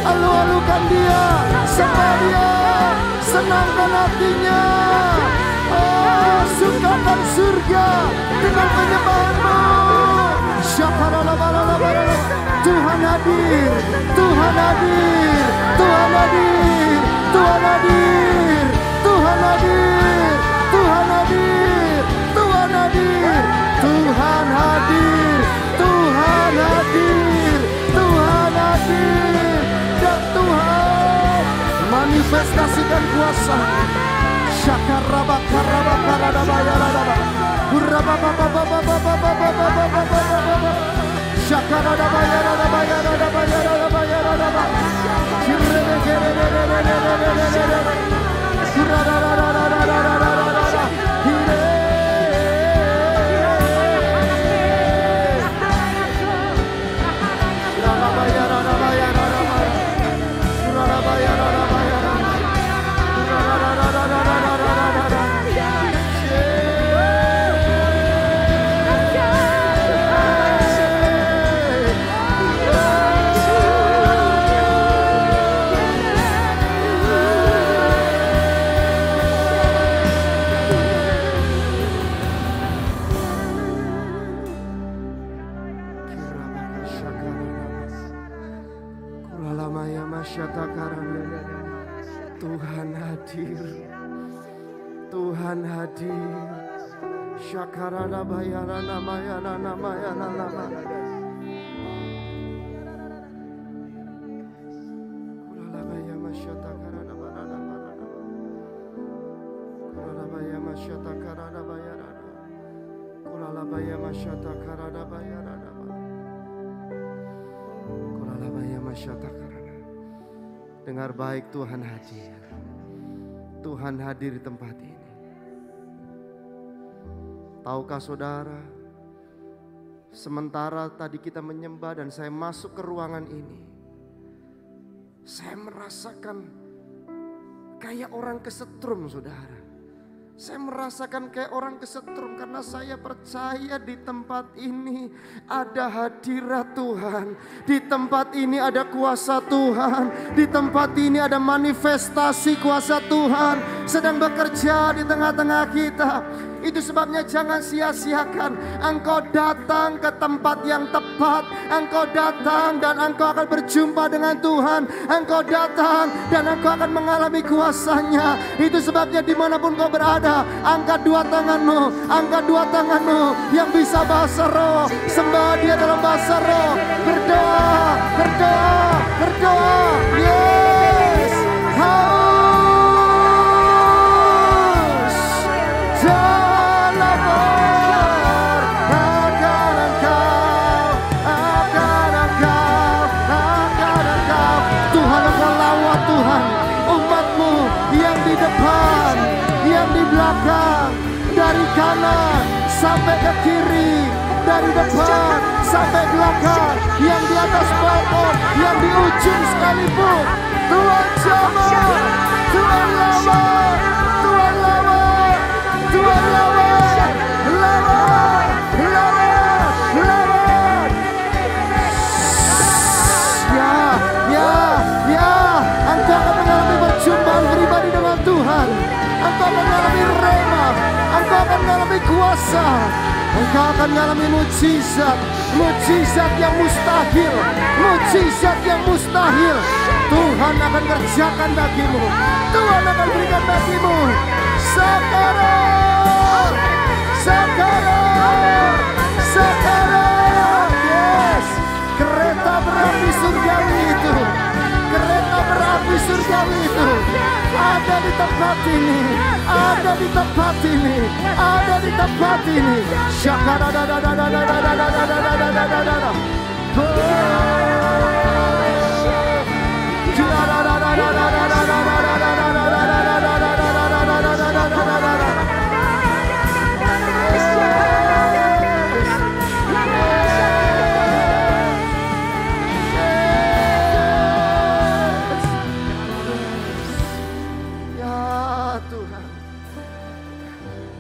Alu-alukan dia, sembah dia, senangkan hatinya. Oh, sukakan surga dengan penyembahanmu. Syakaralabalalabalala. Tuhan hadir, Tuhan hadir, Tuhan hadir, Tuhan hadir, Tuhan hadir, Tuhan hadir, Tuhan hadir, Tuhan hadir, Tuhan hadir, Tuhan hadir, dan Tuhan manifestasikan kuasa. Syakarabakarabakaradabayaradaba. Hurrababababababababababababababa. Syakaradabayaradaba. Tuhan hadir, Tuhan hadir. Syakarana bayarana mayana mayana nama. Kulalabaya masyata karana barana barana. Kulalabaya masyata karana bayarana. Kulalabaya masyata karana bayarana. Kulalabaya masyata karana. Dengar baik, Tuhan hadir. Tuhan hadir di tempat ini. Tahukah saudara, sementara tadi kita menyembah dan saya masuk ke ruangan ini, saya merasakan kayak orang kesetrum, saudara. Saya merasakan kayak orang kesetrum karena saya percaya di tempat ini ada hadirat Tuhan. Di tempat ini ada kuasa Tuhan. Di tempat ini ada manifestasi kuasa Tuhan sedang bekerja di tengah-tengah kita. Itu sebabnya jangan sia-siakan. Engkau datang ke tempat yang tepat. Engkau datang dan engkau akan berjumpa dengan Tuhan. Engkau datang dan engkau akan mengalami kuasanya. Itu sebabnya dimanapun kau berada, angkat dua tanganmu. Angkat dua tanganmu yang bisa bahasa roh. Sembah dia dalam bahasa roh. Berdoa, berdoa, berdoa. Yes. Dari kanan sampai ke kiri, dari depan sampai belakang, yang di atas balkon, yang di ujung sekalipun. Tuhan jamah, Tuhan lawan, Tuhan lawan, Tuhan lawan, lawan, lawan, lawan. Ya, engkau akan mengalami perjumpaan pribadi dengan Tuhan. Engkau akan mengalami rema, engkau akan mengalami kuasa, engkau akan mengalami mujizat, mujizat yang mustahil, mujizat yang mustahil. Tuhan akan kerjakan bagimu, Tuhan akan berikan bagimu. Sekarang, sekarang, sekarang. Yes, kereta berapi surgawi itu, kereta berapi surgawi itu ada di tempat ini, ada di tempat ini, ada di tempat ini.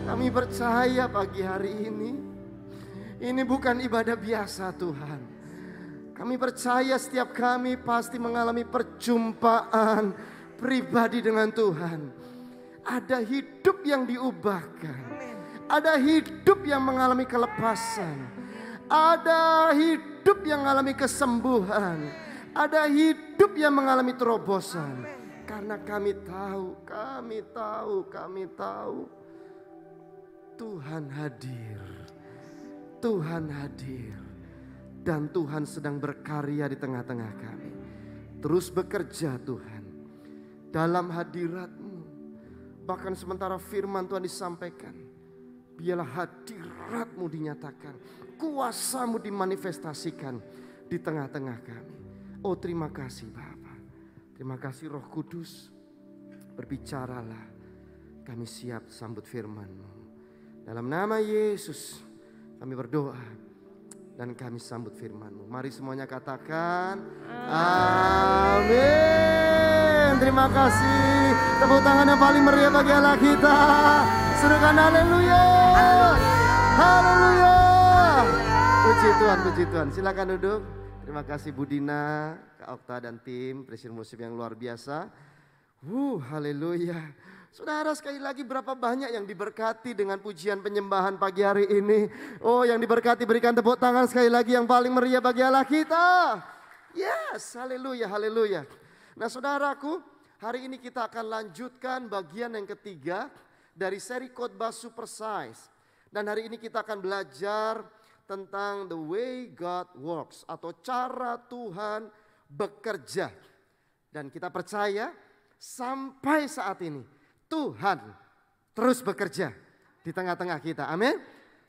Kami percaya pagi hari ini bukan ibadah biasa Tuhan. Kami percaya setiap kami pasti mengalami perjumpaan pribadi dengan Tuhan. Ada hidup yang diubahkan. Ada hidup yang mengalami kelepasan. Ada hidup yang mengalami kesembuhan. Ada hidup yang mengalami terobosan. Karena kami tahu Tuhan hadir. Tuhan hadir. Dan Tuhan sedang berkarya di tengah-tengah kami. Terus bekerja Tuhan. Dalam hadirat-Mu. Bahkan sementara firman Tuhan disampaikan. Biarlah hadirat-Mu dinyatakan. Kuasa-Mu dimanifestasikan di tengah-tengah kami. Oh terima kasih Bapa. Terima kasih Roh Kudus. Berbicaralah. Kami siap sambut firman-Mu. Dalam nama Yesus kami berdoa. Dan kami sambut firman-Mu. Mari semuanya katakan amin. Terima kasih. Tepuk tangan yang paling meriah bagi Allah kita. Serukan haleluya. Haleluya. Puji Tuhan, puji Tuhan. Silakan duduk. Terima kasih Budina, Kak Okta dan tim Presiden Musik yang luar biasa. Haleluya. Saudara sekali lagi berapa banyak yang diberkati dengan pujian penyembahan pagi hari ini. Oh yang diberkati berikan tepuk tangan sekali lagi yang paling meriah bagi Allah kita. Yes, haleluya, haleluya. Nah saudaraku, hari ini kita akan lanjutkan bagian yang ketiga dari seri khotbah Super Size. Dan hari ini kita akan belajar tentang the way God works atau cara Tuhan bekerja. Dan kita percaya sampai saat ini Tuhan terus bekerja di tengah-tengah kita. Amin.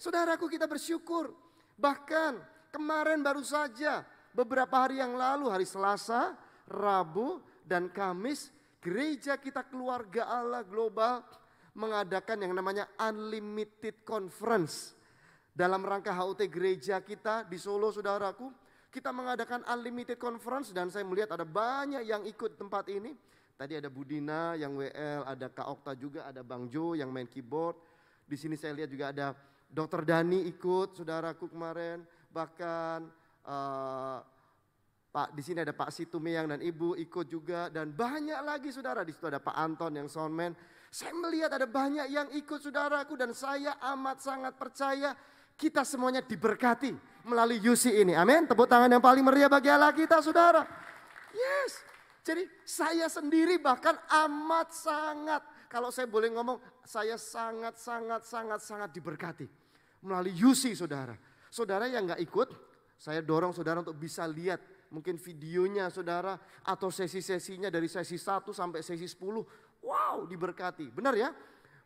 Saudaraku kita bersyukur. Bahkan kemarin baru saja beberapa hari yang lalu hari Selasa, Rabu dan Kamis gereja kita Keluarga Allah Global mengadakan yang namanya Unlimited Conference. Dalam rangka HUT gereja kita di Solo saudaraku. Kita mengadakan Unlimited Conference dan saya melihat ada banyak yang ikut tempat ini. Tadi ada Budina yang WL, ada Kak Okta juga, ada Bang Jo yang main keyboard. Di sini saya lihat juga ada Dr. Dani ikut, saudaraku kemarin. Bahkan di sini ada Pak Situmeyang dan Ibu ikut juga. Dan banyak lagi saudara, di situ ada Pak Anton yang soundman. Saya melihat ada banyak yang ikut saudaraku dan saya amat sangat percaya kita semuanya diberkati melalui UC ini. Amin. Tepuk tangan yang paling meriah bagi Allah kita saudara. Yes. Jadi saya sendiri bahkan amat sangat, kalau saya boleh ngomong, saya sangat diberkati melalui UC saudara. Saudara yang gak ikut, saya dorong saudara untuk bisa lihat mungkin videonya saudara atau sesi-sesinya dari sesi 1 sampai sesi 10. Wow diberkati, benar ya?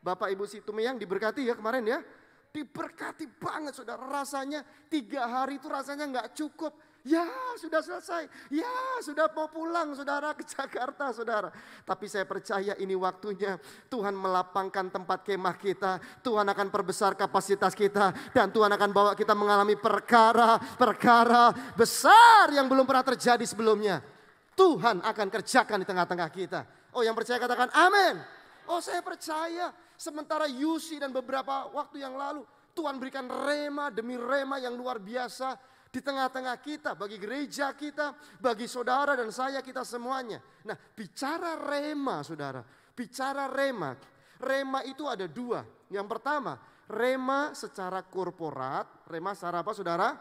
Bapak Ibu Situmeyang diberkati ya kemarin ya? Diberkati banget saudara, rasanya 3 hari itu rasanya gak cukup. Ya sudah selesai, ya sudah mau pulang saudara ke Jakarta saudara. Tapi saya percaya ini waktunya Tuhan melapangkan tempat kemah kita. Tuhan akan perbesar kapasitas kita. Dan Tuhan akan bawa kita mengalami perkara-perkara besar yang belum pernah terjadi sebelumnya. Tuhan akan kerjakan di tengah-tengah kita. Oh yang percaya katakan amin. Oh saya percaya sementara UC dan beberapa waktu yang lalu Tuhan berikan rema demi rema yang luar biasa. Di tengah-tengah kita, bagi gereja kita, bagi saudara dan saya kita semuanya. Nah bicara rema saudara, bicara rema. Rema itu ada 2. Yang pertama rema secara korporat. Rema secara apa saudara?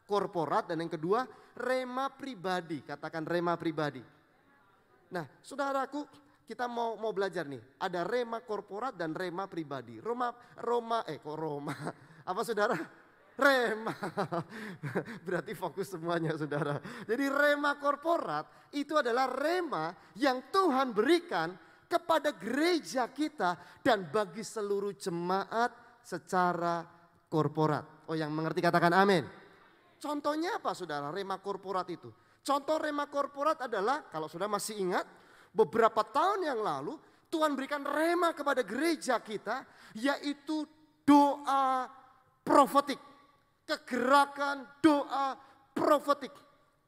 Korporat. Dan yang kedua rema pribadi. Katakan rema pribadi. Nah saudaraku kita mau belajar nih. Ada rema korporat dan rema pribadi. Roma. Apa saudara? Rema, berarti fokus semuanya saudara. Jadi rema korporat itu adalah rema yang Tuhan berikan kepada gereja kita dan bagi seluruh jemaat secara korporat. Oh yang mengerti katakan amin. Contohnya apa saudara rema korporat itu? Contoh rema korporat adalah kalau saudara masih ingat beberapa tahun yang lalu Tuhan berikan rema kepada gereja kita yaitu doa profetik. Kegerakan doa profetik.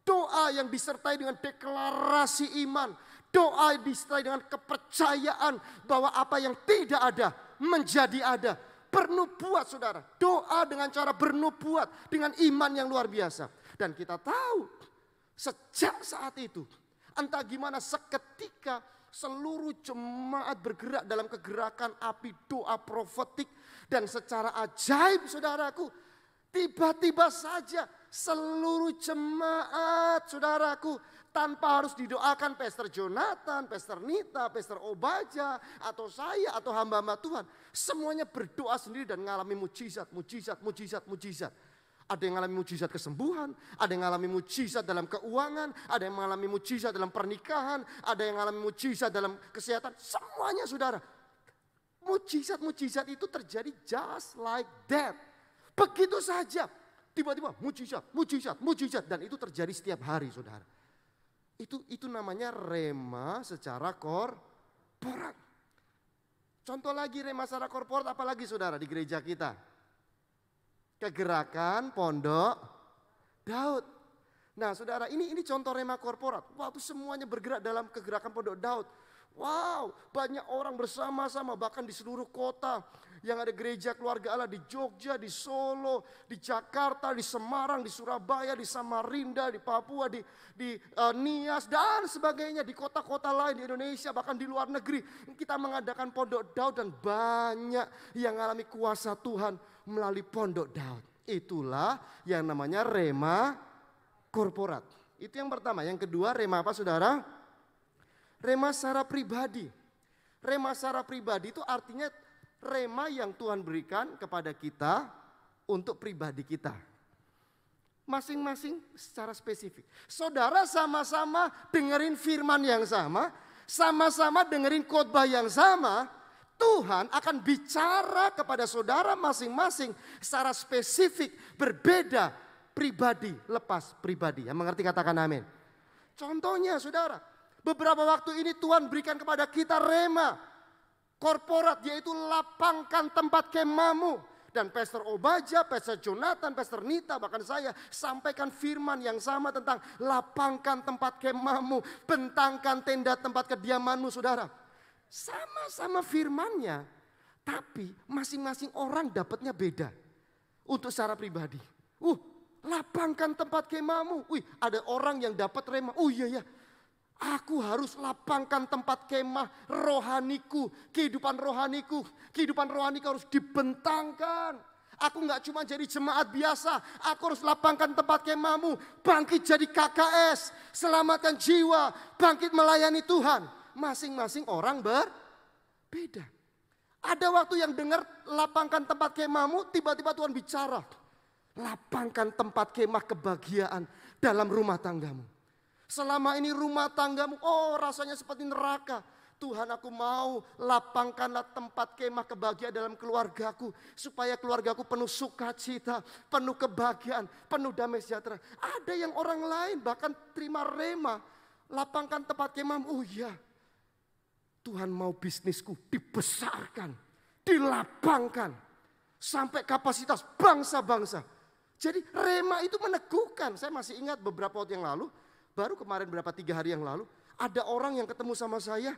Doa yang disertai dengan deklarasi iman. Doa yang disertai dengan kepercayaan bahwa apa yang tidak ada menjadi ada. Bernubuat saudara. Doa dengan cara bernubuat dengan iman yang luar biasa. Dan kita tahu sejak saat itu, entah gimana seketika seluruh jemaat bergerak dalam kegerakan api doa profetik. Dan secara ajaib saudaraku, tiba-tiba saja seluruh jemaat saudaraku, tanpa harus didoakan Pastor Jonathan, Pastor Nita, Pastor Obaja, atau saya, atau hamba-hamba Tuhan. Semuanya berdoa sendiri dan mengalami mujizat, mujizat, mujizat, mujizat. Ada yang mengalami mujizat kesembuhan, ada yang mengalami mujizat dalam keuangan, ada yang mengalami mujizat dalam pernikahan, ada yang mengalami mujizat dalam kesehatan. Semuanya saudara. Mujizat-mujizat itu terjadi just like that. Begitu saja. Tiba-tiba mujizat, mujizat, mujizat. Dan itu terjadi setiap hari saudara. Itu namanya rema secara korporat. Contoh lagi rema secara korporat apalagi saudara di gereja kita. Kegerakan Pondok Daud. Nah saudara ini contoh rema korporat. Waktu semuanya bergerak dalam kegerakan Pondok Daud. Wow, banyak orang bersama-sama bahkan di seluruh kota yang ada gereja keluarga Allah di Jogja, di Solo, di Jakarta, di Semarang, di Surabaya, di Samarinda, di Papua, di Nias dan sebagainya, di kota-kota lain di Indonesia bahkan di luar negeri. Kita mengadakan Pondok Daud dan banyak yang mengalami kuasa Tuhan melalui Pondok Daud. Itulah yang namanya rema korporat. Itu yang pertama. Yang kedua rema apa saudara? Rema secara pribadi. Rema secara pribadi itu artinya rema yang Tuhan berikan kepada kita untuk pribadi kita. Masing-masing secara spesifik. Saudara sama-sama dengerin firman yang sama-sama dengerin khotbah yang sama, Tuhan akan bicara kepada saudara masing-masing secara spesifik, berbeda, pribadi, lepas pribadi. Yang mengerti katakan amin. Contohnya saudara, beberapa waktu ini Tuhan berikan kepada kita rema korporat, yaitu lapangkan tempat kemahmu. Dan Pastor Obaja, Pastor Jonathan, Pastor Nita, bahkan saya sampaikan firman yang sama tentang lapangkan tempat kemahmu, bentangkan tenda tempat kediamanmu saudara. Sama-sama firmannya, tapi masing-masing orang dapatnya beda. Untuk secara pribadi. Lapangkan tempat kemahmu. Ada orang yang dapat rema. Iya. Aku harus lapangkan tempat kemah rohaniku, kehidupan rohaniku. Kehidupan rohaniku harus dibentangkan. Aku gak cuma jadi jemaat biasa, aku harus lapangkan tempat kemahmu. Bangkit jadi KKS, selamatkan jiwa, bangkit melayani Tuhan. Masing-masing orang berbeda. Ada waktu yang dengar lapangkan tempat kemahmu, tiba-tiba Tuhan bicara. Lapangkan tempat kemah kebahagiaan dalam rumah tanggamu. Selama ini rumah tanggamu, rasanya seperti neraka. Tuhan, aku mau lapangkanlah tempat kemah kebahagiaan dalam keluargaku. Supaya keluargaku penuh sukacita, penuh kebahagiaan, penuh damai sejahtera. Ada yang orang lain bahkan terima rema. Lapangkan tempat kemahmu, Tuhan mau bisnisku dibesarkan, dilapangkan. Sampai kapasitas bangsa-bangsa. Jadi rema itu meneguhkan. Saya masih ingat beberapa waktu yang lalu. Baru kemarin berapa 3 hari yang lalu, ada orang yang ketemu sama saya,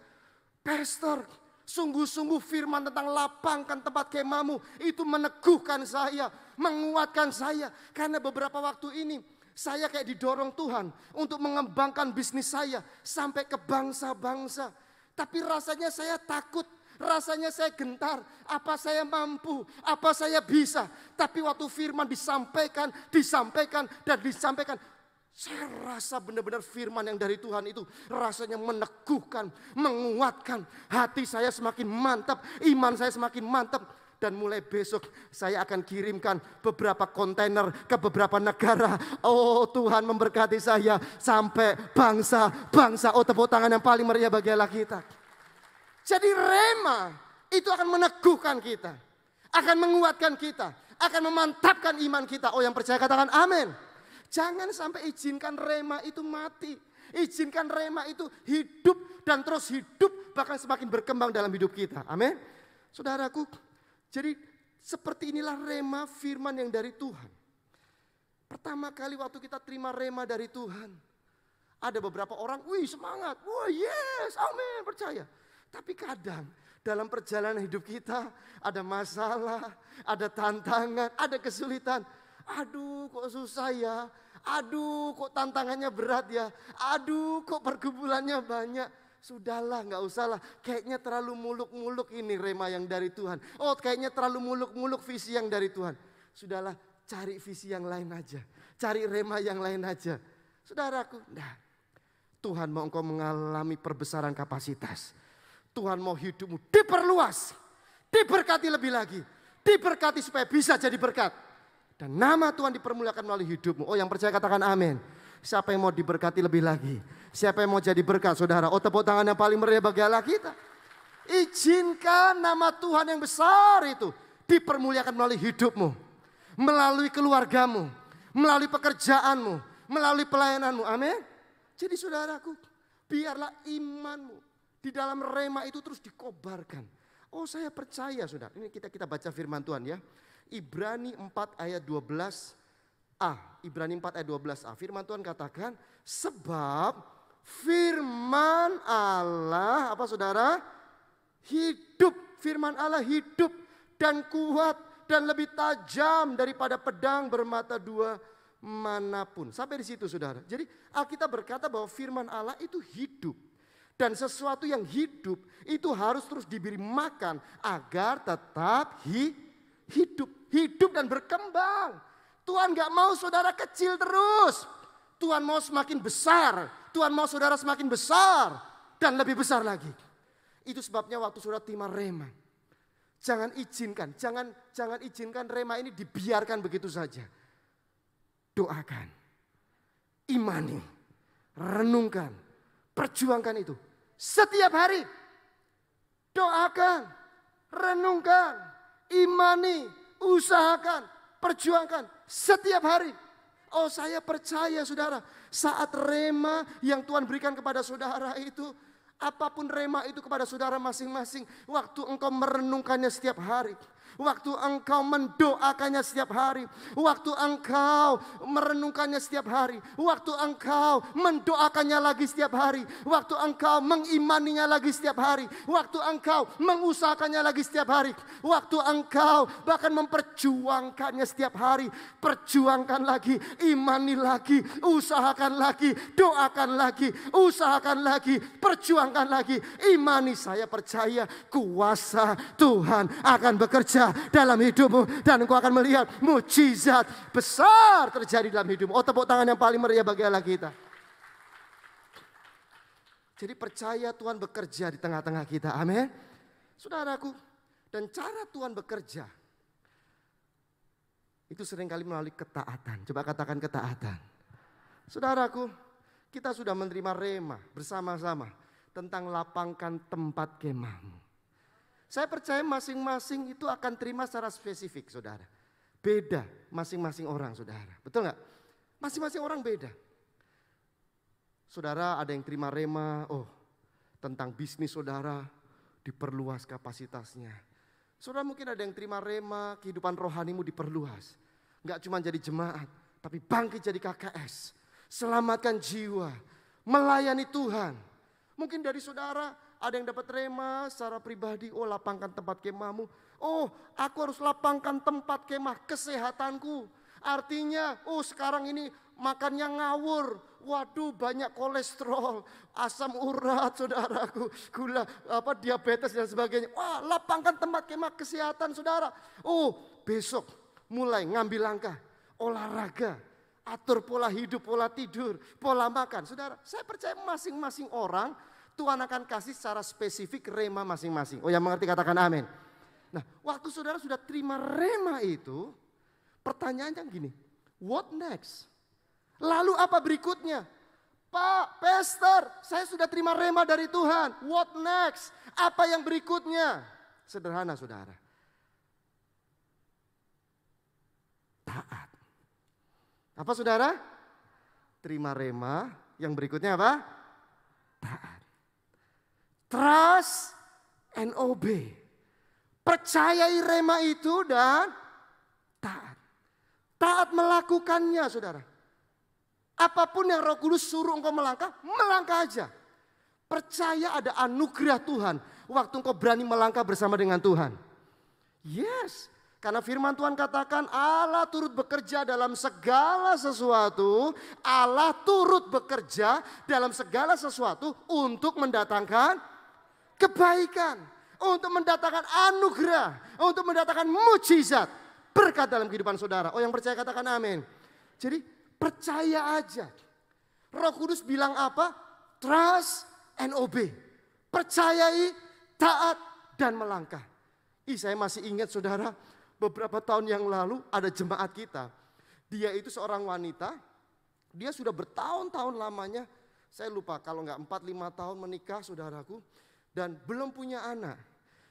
Pastor, sungguh-sungguh firman tentang lapangkan tempat kemahmu, itu meneguhkan saya, menguatkan saya. Karena beberapa waktu ini, saya kayak didorong Tuhan untuk mengembangkan bisnis saya sampai ke bangsa-bangsa. Tapi rasanya saya takut, rasanya saya gentar, apa saya mampu, apa saya bisa. Tapi waktu firman disampaikan, dan disampaikan. Saya rasa benar-benar firman yang dari Tuhan itu rasanya meneguhkan, menguatkan. Hati saya semakin mantap, iman saya semakin mantap. Dan mulai besok saya akan kirimkan beberapa kontainer ke beberapa negara. Tuhan memberkati saya sampai bangsa-bangsa. Tepuk tangan yang paling meriah bagi Allah kita. Jadi rema itu akan meneguhkan kita. Akan menguatkan kita. Akan memantapkan iman kita. Yang percaya katakan amin. Jangan sampai izinkan rema itu mati. Izinkan rema itu hidup dan terus hidup, bahkan semakin berkembang dalam hidup kita. Amin. Saudaraku, jadi seperti inilah rema firman yang dari Tuhan. Pertama kali waktu kita terima rema dari Tuhan, ada beberapa orang, semangat, yes, amin, percaya. Tapi kadang dalam perjalanan hidup kita ada masalah, ada tantangan, ada kesulitan. Aduh kok susah ya, Aduh kok tantangannya berat ya. Aduh kok pergumulannya banyak. Sudahlah, nggak usah lah. Kayaknya terlalu muluk-muluk ini rema yang dari Tuhan. Oh, kayaknya terlalu muluk-muluk visi yang dari Tuhan. Sudahlah, cari visi yang lain aja. Cari rema yang lain aja. Saudaraku, nah, Tuhan mau engkau mengalami perbesaran kapasitas. Tuhan mau hidupmu diperluas. Diberkati lebih lagi. Diberkati supaya bisa jadi berkat. Dan nama Tuhan dipermuliakan melalui hidupmu. Oh, yang percaya katakan amin. Siapa yang mau diberkati lebih lagi? Siapa yang mau jadi berkat, saudara? Oh, tepuk tangan yang paling meriah bagi Allah kita. Izinkan nama Tuhan yang besar itu dipermuliakan melalui hidupmu. Melalui keluargamu. Melalui pekerjaanmu. Melalui pelayananmu. Amin. Jadi saudaraku, biarlah imanmu di dalam rema itu terus dikobarkan. Oh, saya percaya, saudara. Ini kita baca firman Tuhan ya. Ibrani 4 ayat 12a. Ibrani 4 ayat 12a. Firman Tuhan katakan, sebab firman Allah, apa saudara? Hidup. Firman Allah hidup dan kuat dan lebih tajam daripada pedang bermata dua manapun. Sampai di situ, saudara. Jadi Alkitab berkata bahwa firman Allah itu hidup. Dan sesuatu yang hidup itu harus terus diberi makan agar tetap hidup. Hidup dan berkembang. Tuhan gak mau saudara kecil terus. Tuhan mau semakin besar. Tuhan mau saudara semakin besar. Dan lebih besar lagi. Itu sebabnya waktu saudara terima rema. Jangan izinkan rema ini dibiarkan begitu saja. Doakan. Imani. Renungkan. Perjuangkan itu. Setiap hari. Doakan. Renungkan. Imani. Usahakan. Perjuangkan. Setiap hari. Oh, saya percaya saudara. Saat rema yang Tuhan berikan kepada saudara itu. Apapun rema itu kepada saudara masing-masing. Waktu engkau merenungkannya setiap hari. Waktu engkau mendoakannya setiap hari. Waktu engkau merenungkannya setiap hari. Waktu engkau mendoakannya lagi setiap hari. Waktu engkau mengimaninya lagi setiap hari. Waktu engkau mengusahakannya lagi setiap hari. Waktu engkau bahkan memperjuangkannya setiap hari. Perjuangkan lagi, imani lagi, usahakan lagi, doakan lagi, usahakan lagi, perjuangkan lagi. Imani, saya percaya kuasa Tuhan akan bekerja dalam hidupmu dan engkau akan melihat mujizat besar terjadi dalam hidupmu. Oh, tepuk tangan yang paling meriah bagi Allah kita. Jadi percaya Tuhan bekerja di tengah-tengah kita. Amin. Saudaraku, dan cara Tuhan bekerja itu seringkali melalui ketaatan. Coba katakan ketaatan. Saudaraku, kita sudah menerima rema bersama-sama tentang lapangkan tempat kemahmu. Saya percaya masing-masing itu akan terima secara spesifik, saudara. Beda masing-masing orang, saudara. Betul nggak? Masing-masing orang beda. Saudara ada yang terima rema, oh tentang bisnis saudara, diperluas kapasitasnya. Saudara mungkin ada yang terima rema, kehidupan rohanimu diperluas. Nggak cuma jadi jemaat, tapi bangkit jadi KKS. Selamatkan jiwa, melayani Tuhan. Mungkin dari saudara ada yang dapat rema secara pribadi. Oh, lapangkan tempat kemahmu. Oh, aku harus lapangkan tempat kemah kesehatanku. Artinya, oh sekarang ini makannya ngawur. Waduh, banyak kolesterol, asam urat, saudaraku, gula, diabetes dan sebagainya. Wah, lapangkan tempat kemah kesehatan, saudara. Oh, besok mulai ngambil langkah, olahraga, atur pola hidup, pola tidur, pola makan. Saudara, saya percaya masing-masing orang Tuhan akan kasih secara spesifik rema masing-masing. Oh, yang mengerti katakan amin. Nah, waktu saudara sudah terima rema itu, pertanyaannya gini, what next? Lalu apa berikutnya? Pak, Pastor, saya sudah terima rema dari Tuhan. What next? Apa yang berikutnya? Sederhana, saudara. Taat. Apa, saudara? Terima rema, yang berikutnya apa? Taat. Trust and obey. Percayai rema itu dan taat. Taat melakukannya, saudara. Apapun yang Roh Kudus suruh engkau melangkah, melangkah aja. Percaya ada anugerah Tuhan waktu engkau berani melangkah bersama dengan Tuhan. Yes, Karena firman Tuhan katakan Allah turut bekerja dalam segala sesuatu. Allah turut bekerja dalam segala sesuatu untuk mendatangkan kebaikan. Untuk mendatangkan anugerah. Untuk mendatangkan mujizat. Berkat dalam kehidupan saudara. Oh, yang percaya katakan amin. Jadi percaya aja. Roh Kudus bilang apa? Trust and obey. Percayai, taat, dan melangkah. Saya masih ingat saudara, beberapa tahun yang lalu ada jemaat kita. Dia itu seorang wanita, dia sudah bertahun-tahun lamanya, saya lupa kalau nggak 4-5 tahun menikah saudaraku, dan belum punya anak.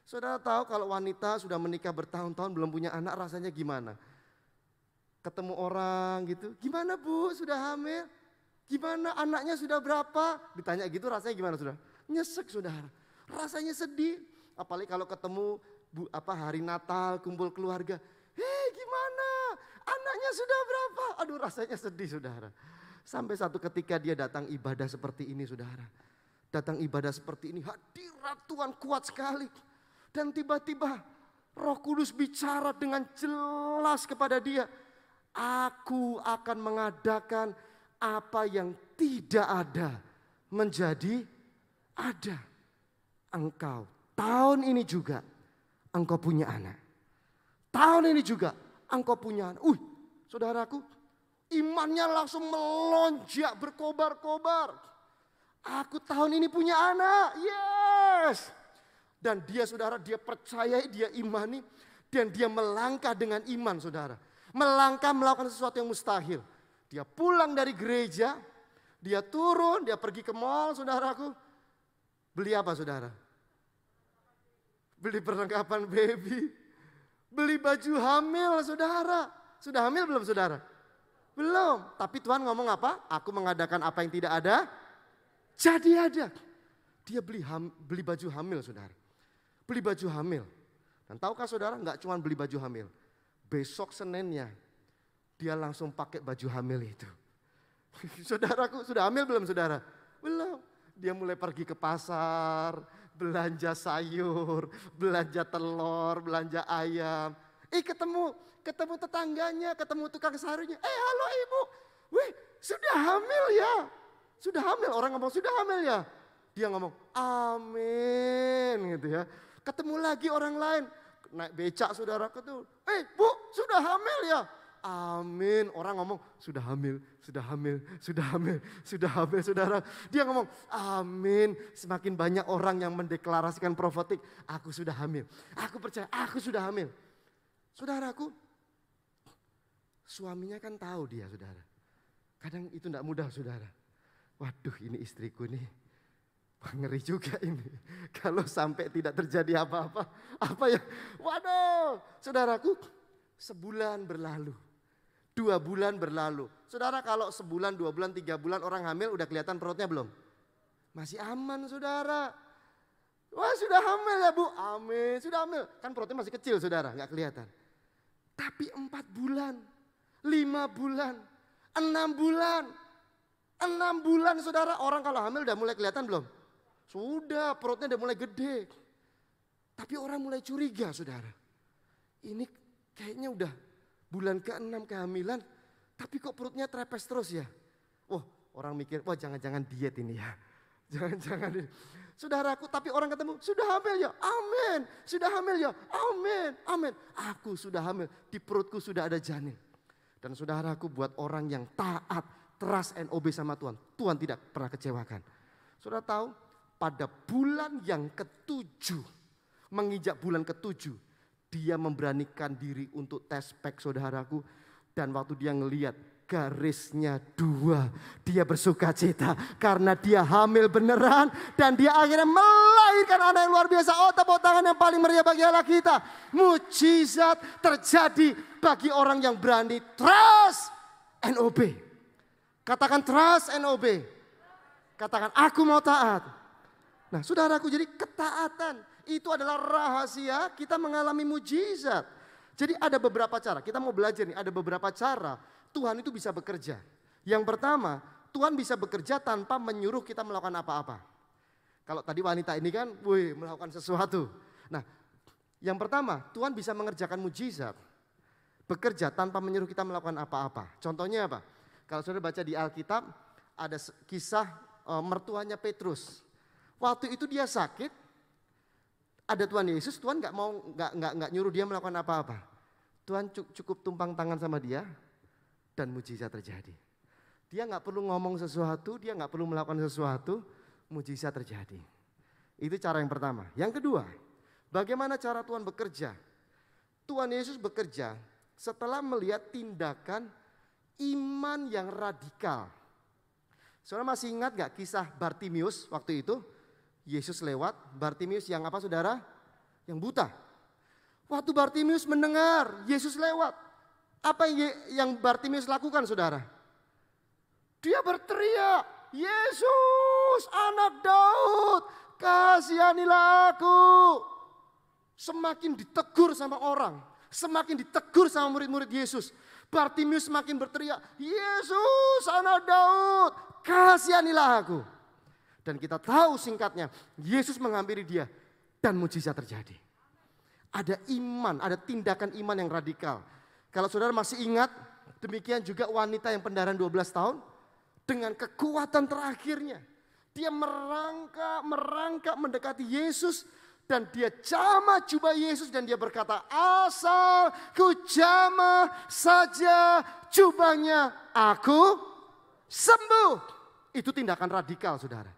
Saudara tahu kalau wanita sudah menikah bertahun-tahun belum punya anak rasanya gimana? Ketemu orang gitu, gimana Bu sudah hamil? Gimana anaknya sudah berapa? Ditanya gitu rasanya gimana saudara? Nyesek saudara, rasanya sedih. Apalagi kalau ketemu hari Natal kumpul keluarga. Gimana? Anaknya sudah berapa? Aduh rasanya sedih saudara. Sampai satu ketika dia datang ibadah seperti ini saudara. Datang ibadah seperti ini, hadirat Tuhan kuat sekali. Dan tiba-tiba Roh Kudus bicara dengan jelas kepada dia. Aku akan mengadakan apa yang tidak ada menjadi ada. Engkau tahun ini juga engkau punya anak. Tahun ini juga engkau punya anak. Saudaraku, imannya langsung melonjak berkobar-kobar. Aku tahun ini punya anak. Yes. Dan dia saudara, dia percaya, dia imani. Dan dia melangkah dengan iman saudara. Melangkah melakukan sesuatu yang mustahil. Dia pulang dari gereja, dia turun, dia pergi ke mall saudaraku. Beli apa saudara? Beli perlengkapan baby. Beli baju hamil saudara. Sudah hamil belum saudara? Belum. Tapi Tuhan ngomong apa? Aku mengadakan apa yang tidak ada, jadi ada. Dia beli baju hamil saudara. Beli baju hamil. Dan tahukah saudara nggak cuma beli baju hamil. Besok Seninnya dia langsung pakai baju hamil itu. Saudaraku sudah hamil belum saudara? Belum. Dia mulai pergi ke pasar, belanja sayur, belanja telur, belanja ayam. Ketemu tetangganya, ketemu tukang sayurnya. Halo ibu, wih sudah hamil ya? Sudah hamil, orang ngomong sudah hamil ya? Dia ngomong amin gitu ya. Ketemu lagi orang lain, naik becak saudara ketemu. Bu sudah hamil ya? Amin. Orang ngomong sudah hamil, sudah hamil, sudah hamil, sudah hamil saudara. Dia ngomong amin. Semakin banyak orang yang mendeklarasikan profetik. Aku sudah hamil. Aku percaya aku sudah hamil. Saudaraku, suaminya kan tahu dia saudara. Kadang itu tidak mudah saudara. Waduh ini istriku nih. Ngeri juga ini. Kalau sampai tidak terjadi apa-apa. Apa ya? Waduh saudaraku. Sebulan berlalu. 2 bulan berlalu. Saudara kalau sebulan, 2 bulan, 3 bulan orang hamil udah kelihatan perutnya belum? Masih aman saudara. Wah sudah hamil ya bu? Amin, sudah hamil. Kan perutnya masih kecil saudara, gak kelihatan. Tapi 4 bulan, 5 bulan, 6 bulan. 6 bulan saudara, orang kalau hamil udah mulai kelihatan belum? Sudah, perutnya udah mulai gede. Tapi orang mulai curiga saudara. Ini kayaknya udah bulan ke-6 kehamilan, tapi kok perutnya trepes terus ya? Wah, orang mikir, wah jangan-jangan diet ini ya. Jangan-jangan. Saudaraku, tapi orang ketemu, sudah hamil ya? Amin. Sudah hamil ya? Amin. Amin. Aku sudah hamil, di perutku sudah ada janin. Dan saudaraku, buat orang yang taat, trust and obey sama Tuhan, Tuhan tidak pernah kecewakan. Saudara tahu, pada bulan yang ke-7, menginjak bulan ke-7, dia memberanikan diri untuk tes pack saudaraku. Dan waktu dia ngelihat garisnya 2, dia bersuka cita karena dia hamil beneran. Dan dia akhirnya melahirkan anak yang luar biasa. Oh, tepuk tangan yang paling meriah bagi Allah kita. Mujizat terjadi bagi orang yang berani trust and obey. Katakan trust and obey. Katakan aku mau taat. Nah saudaraku, jadi ketaatan itu adalah rahasia kita mengalami mujizat. Jadi ada beberapa cara, kita mau belajar nih, ada beberapa cara Tuhan itu bisa bekerja. Yang pertama, Tuhan bisa bekerja tanpa menyuruh kita melakukan apa-apa. Kalau tadi wanita ini kan, melakukan sesuatu. Nah, Yang pertama, Tuhan bisa mengerjakan mujizat, bekerja tanpa menyuruh kita melakukan apa-apa. Contohnya apa? Kalau saudara baca di Alkitab, ada kisah mertuanya Petrus. Waktu itu dia sakit, ada Tuhan Yesus, Tuhan nggak nyuruh dia melakukan apa-apa. Tuhan cukup tumpang tangan sama dia, dan mujizat terjadi. Dia nggak perlu ngomong sesuatu, dia nggak perlu melakukan sesuatu, mujizat terjadi. Itu cara yang pertama. Yang kedua, bagaimana cara Tuhan bekerja? Tuhan Yesus bekerja setelah melihat tindakan iman yang radikal. Saudara masih ingat gak kisah Bartimius waktu itu? Yesus lewat, Bartimius yang apa saudara? Yang buta. Waktu Bartimius mendengar Yesus lewat, apa yang Bartimius lakukan saudara? Dia berteriak, Yesus anak Daud, kasihanilah aku. Semakin ditegur sama orang, semakin ditegur sama murid-murid Yesus. Bartimius semakin berteriak, Yesus anak Daud, kasihanilah aku. Dan kita tahu singkatnya, Yesus menghampiri dia dan mujizat terjadi. Ada iman, ada tindakan iman yang radikal. Kalau saudara masih ingat, demikian juga wanita yang pendarahan 12 tahun. Dengan kekuatan terakhirnya, dia merangkak mendekati Yesus. Dan dia jamah jubah Yesus dan dia berkata, asal ku jamah saja jubahnya, aku sembuh. Itu tindakan radikal saudara.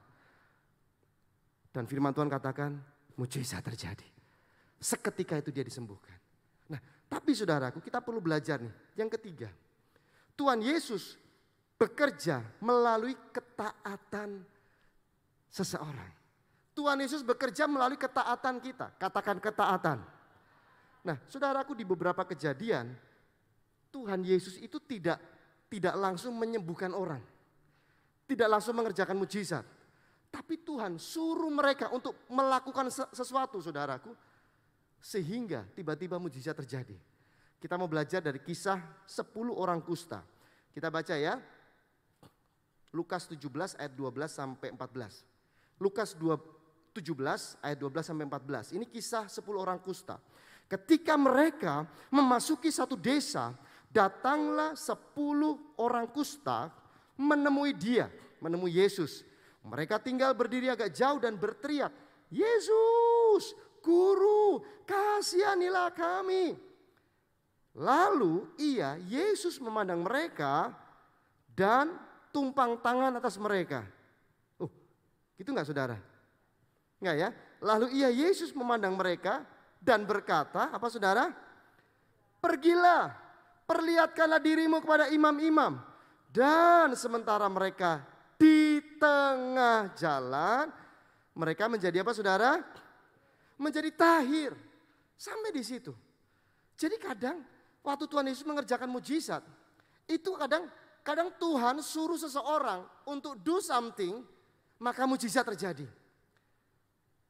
Dan firman Tuhan katakan, mujizat terjadi. Seketika itu dia disembuhkan. Nah, tapi saudaraku, kita perlu belajar nih. Yang ketiga, Tuhan Yesus bekerja melalui ketaatan seseorang. Tuhan Yesus bekerja melalui ketaatan kita. Katakan ketaatan. Nah, saudaraku, di beberapa kejadian, Tuhan Yesus itu tidak langsung menyembuhkan orang. Tidak langsung mengerjakan mujizat. Tapi Tuhan suruh mereka untuk melakukan sesuatu saudaraku. Sehingga tiba-tiba mujizat terjadi. Kita mau belajar dari kisah 10 orang kusta. Kita baca ya. Lukas 17 ayat 12 sampai 14. Lukas 17 ayat 12 sampai 14. Ini kisah 10 orang kusta. Ketika mereka memasuki satu desa, datanglah 10 orang kusta menemui Yesus. Mereka tinggal berdiri agak jauh dan berteriak, Yesus, Guru, kasihanilah kami. Lalu Yesus memandang mereka dan tumpang tangan atas mereka. Gitu enggak saudara? Enggak ya? Lalu Yesus memandang mereka dan berkata, apa saudara? Pergilah, perlihatkanlah dirimu kepada imam-imam. Dan sementara mereka di tengah jalan, mereka menjadi apa saudara? Menjadi tahir. Sampai di situ. Jadi kadang waktu Tuhan Yesus mengerjakan mujizat, itu kadang Tuhan suruh seseorang untuk do something, maka mujizat terjadi.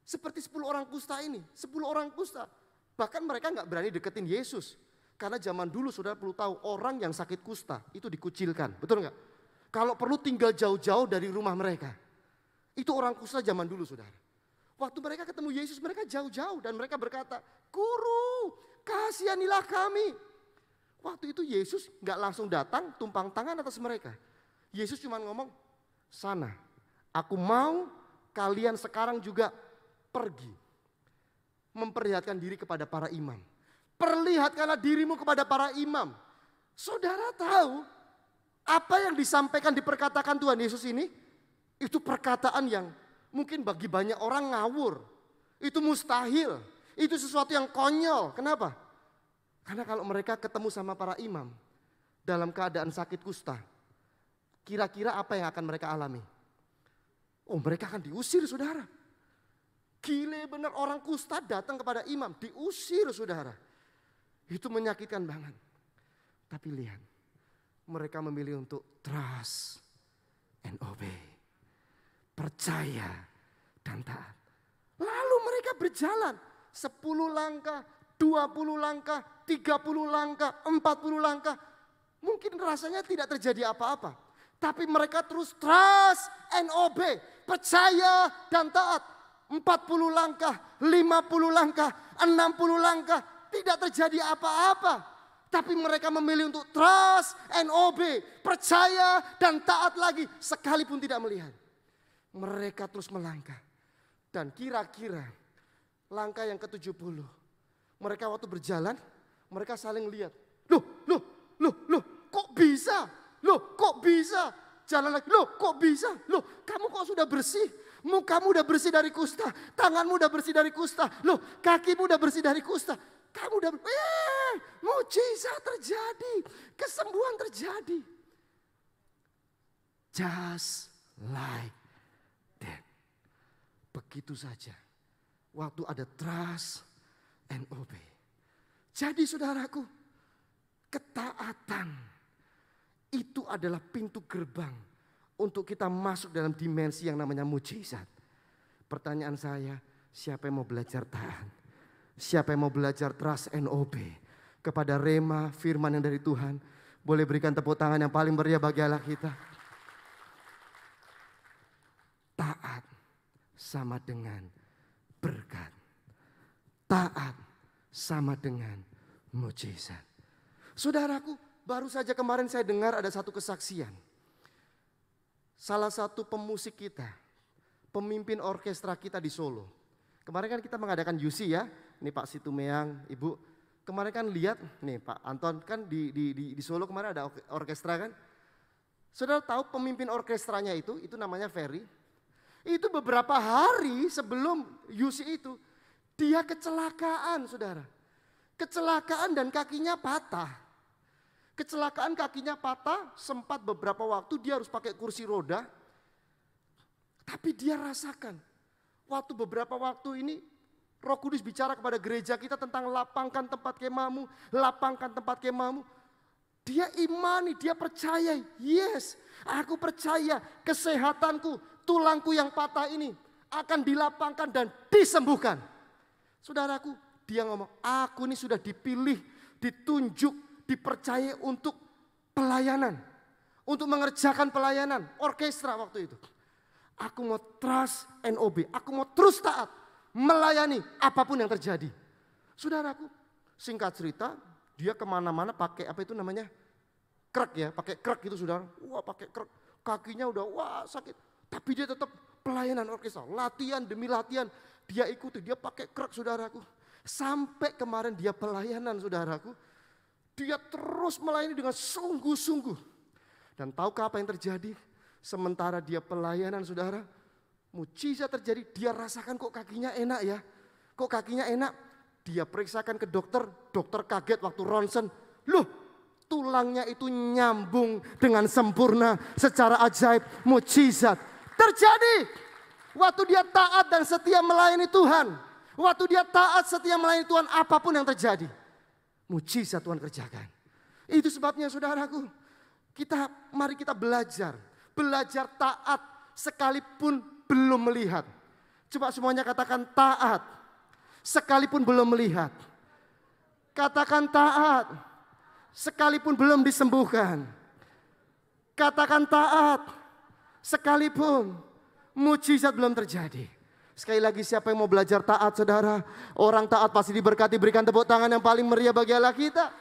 Seperti 10 orang kusta ini, 10 orang kusta. Bahkan mereka nggak berani deketin Yesus. Karena zaman dulu saudara perlu tahu, orang yang sakit kusta itu dikucilkan, betul nggak? Kalau perlu tinggal jauh-jauh dari rumah mereka. Itu orang kusta zaman dulu saudara. Waktu mereka ketemu Yesus, mereka jauh-jauh dan mereka berkata, Guru, kasihanilah kami. Waktu itu Yesus nggak langsung datang tumpang tangan atas mereka. Yesus cuma ngomong, sana, aku mau kalian sekarang juga pergi. Memperlihatkan diri kepada para imam. Perlihatkanlah dirimu kepada para imam. Saudara tahu apa yang disampaikan diperkatakan Tuhan Yesus ini? Itu perkataan yang mungkin bagi banyak orang ngawur. Itu mustahil. Itu sesuatu yang konyol. Kenapa? Karena kalau mereka ketemu sama para imam dalam keadaan sakit kusta, kira-kira apa yang akan mereka alami? Oh, mereka akan diusir saudara. Gile benar, orang kusta datang kepada imam, diusir saudara. Itu menyakitkan banget. Tapi lihat, mereka memilih untuk trust and obey. Percaya dan taat. Lalu mereka berjalan 10 langkah, 20 langkah, 30 langkah, 40 langkah. Mungkin rasanya tidak terjadi apa-apa. Tapi mereka terus trust and obey. Percaya dan taat. 40 langkah, 50 langkah, 60 langkah. Tidak terjadi apa-apa. Tapi mereka memilih untuk trust and obey. Percaya dan taat lagi sekalipun tidak melihat. Mereka terus melangkah. Dan kira-kira langkah yang ke-70. Mereka waktu berjalan, mereka saling lihat. Loh, kok bisa? Loh, kok bisa? Jalan lagi, loh kok bisa? Loh, kamu kok sudah bersih? Kamu udah bersih dari kusta. Tanganmu udah bersih dari kusta. Loh, kakimu udah bersih dari kusta. Kamu udah, mujizat terjadi. Kesembuhan terjadi. Just like that. Begitu saja. Waktu ada trust and obey. Jadi saudaraku, ketaatan itu adalah pintu gerbang untuk kita masuk dalam dimensi yang namanya mujizat. Pertanyaan saya, siapa yang mau belajar taat? Siapa yang mau belajar trust and obey kepada rema firman yang dari Tuhan? Boleh berikan tepuk tangan yang paling meriah bagi Allah kita. Taat sama dengan berkat. Taat sama dengan mujizat. Saudaraku, baru saja kemarin saya dengar ada satu kesaksian. Salah satu pemusik kita, pemimpin orkestra kita di Solo. Kemarin kan kita mengadakan UC ya. Ini Pak Situmeang, Ibu. Kemarin kan lihat, nih Pak Anton kan di Solo kemarin ada orkestra kan. Saudara tahu pemimpin orkestranya itu namanya Ferry. Itu beberapa hari sebelum UC itu, dia kecelakaan saudara. Kecelakaan dan kakinya patah. Kecelakaan kakinya patah, sempat beberapa waktu dia harus pakai kursi roda. Tapi dia rasakan, waktu beberapa waktu ini Roh Kudus bicara kepada gereja kita tentang lapangkan tempat kemahmu, lapangkan tempat kemahmu. Dia imani, dia percaya, yes, aku percaya kesehatanku, tulangku yang patah ini akan dilapangkan dan disembuhkan. Saudaraku, dia ngomong, aku ini sudah dipilih, ditunjuk, dipercaya untuk pelayanan. Untuk mengerjakan pelayanan, orkestra waktu itu. Aku mau trust and obey, aku mau terus taat, melayani apapun yang terjadi. Saudaraku, singkat cerita, dia kemana-mana pakai apa itu namanya? Krek ya, pakai krek itu saudara. Wah pakai krek, kakinya udah wah sakit. Tapi dia tetap pelayanan orkestra, latihan demi latihan. Dia ikuti, dia pakai krek saudaraku. Sampai kemarin dia pelayanan saudaraku. Dia terus melayani dengan sungguh-sungguh. Dan tahukah apa yang terjadi? Sementara dia pelayanan saudara, mujizat terjadi, dia rasakan kok kakinya enak ya. Kok kakinya enak? Dia periksakan ke dokter, dokter kaget waktu ronsen. Loh, tulangnya itu nyambung dengan sempurna secara ajaib, mujizat. Terjadi waktu dia taat dan setia melayani Tuhan. Waktu dia taat setia melayani Tuhan, apapun yang terjadi, mujizat Tuhan kerjakan. Itu sebabnya saudaraku, mari kita belajar taat sekalipun belum melihat. Coba semuanya katakan taat sekalipun belum melihat. Katakan taat sekalipun belum disembuhkan. Katakan taat sekalipun mujizat belum terjadi. Sekali lagi, siapa yang mau belajar taat saudara? Orang taat pasti diberkati. Berikan tepuk tangan yang paling meriah bagi Allah kita.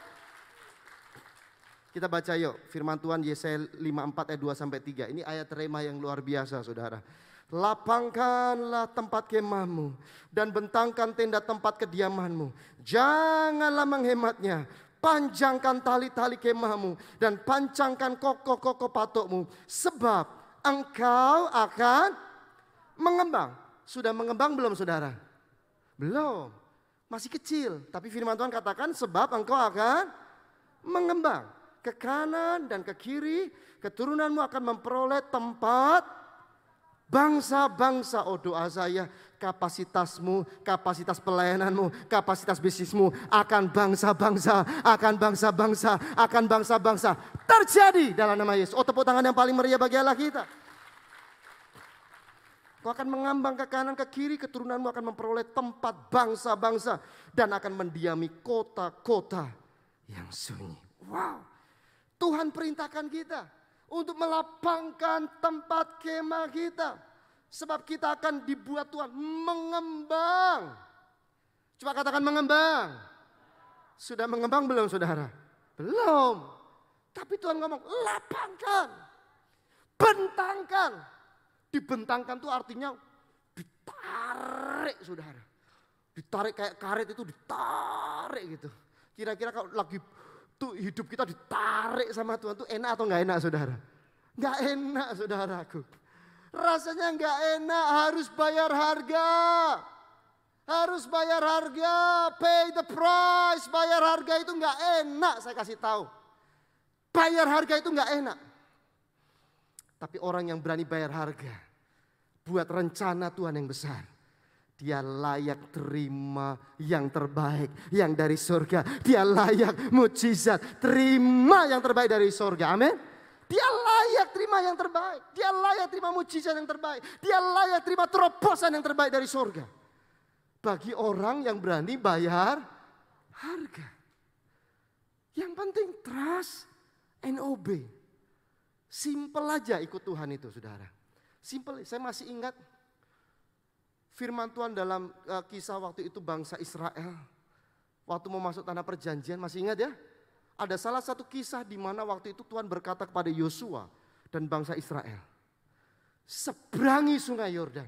Kita baca yuk firman Tuhan Yesaya 54 ayat 2-3. Ini ayat rema yang luar biasa saudara. Lapangkanlah tempat kemahmu dan bentangkan tenda tempat kediamanmu. Janganlah menghematnya. Panjangkan tali-tali kemahmu dan pancangkan kokoh-kokoh patokmu. Sebab engkau akan mengembang. Sudah mengembang belum saudara? Belum. Masih kecil. Tapi firman Tuhan katakan sebab engkau akan mengembang. Ke kanan dan ke kiri, keturunanmu akan memperoleh tempat bangsa-bangsa. Oh doa saya, kapasitasmu, kapasitas pelayananmu, kapasitas bisnismu akan bangsa-bangsa, akan bangsa-bangsa, akan bangsa-bangsa terjadi dalam nama Yesus. Oh tepuk tangan yang paling meriah bagi Allah kita. Kau akan mengambang ke kanan ke kiri, keturunanmu akan memperoleh tempat bangsa-bangsa dan akan mendiami kota-kota yang sunyi. Wow. Tuhan perintahkan kita untuk melapangkan tempat kemah kita. Sebab kita akan dibuat Tuhan mengembang. Coba katakan mengembang. Sudah mengembang belum saudara? Belum. Tapi Tuhan ngomong lapangkan. Bentangkan. Dibentangkan itu artinya ditarik saudara. Ditarik kayak karet itu ditarik gitu. Kira-kira kalau lagi tuh hidup kita ditarik sama Tuhan tuh enak atau enggak enak saudara? Enggak enak saudaraku. Rasanya enggak enak, harus bayar harga. Harus bayar harga, pay the price. Bayar harga itu enggak enak, saya kasih tahu. Bayar harga itu enggak enak. Tapi orang yang berani bayar harga buat rencana Tuhan yang besar, dia layak terima yang terbaik, yang dari surga. Dia layak mujizat, terima yang terbaik dari surga. Amin. Dia layak terima yang terbaik. Dia layak terima mujizat yang terbaik. Dia layak terima terobosan yang terbaik dari surga. Bagi orang yang berani bayar harga. Yang penting trust and obey. Simple aja ikut Tuhan itu saudara. Simple, saya masih ingat firman Tuhan dalam kisah waktu itu bangsa Israel. Waktu mau masuk tanah perjanjian, masih ingat ya? Ada salah satu kisah di mana waktu itu Tuhan berkata kepada Yosua dan bangsa Israel. Seberangi sungai Yordan.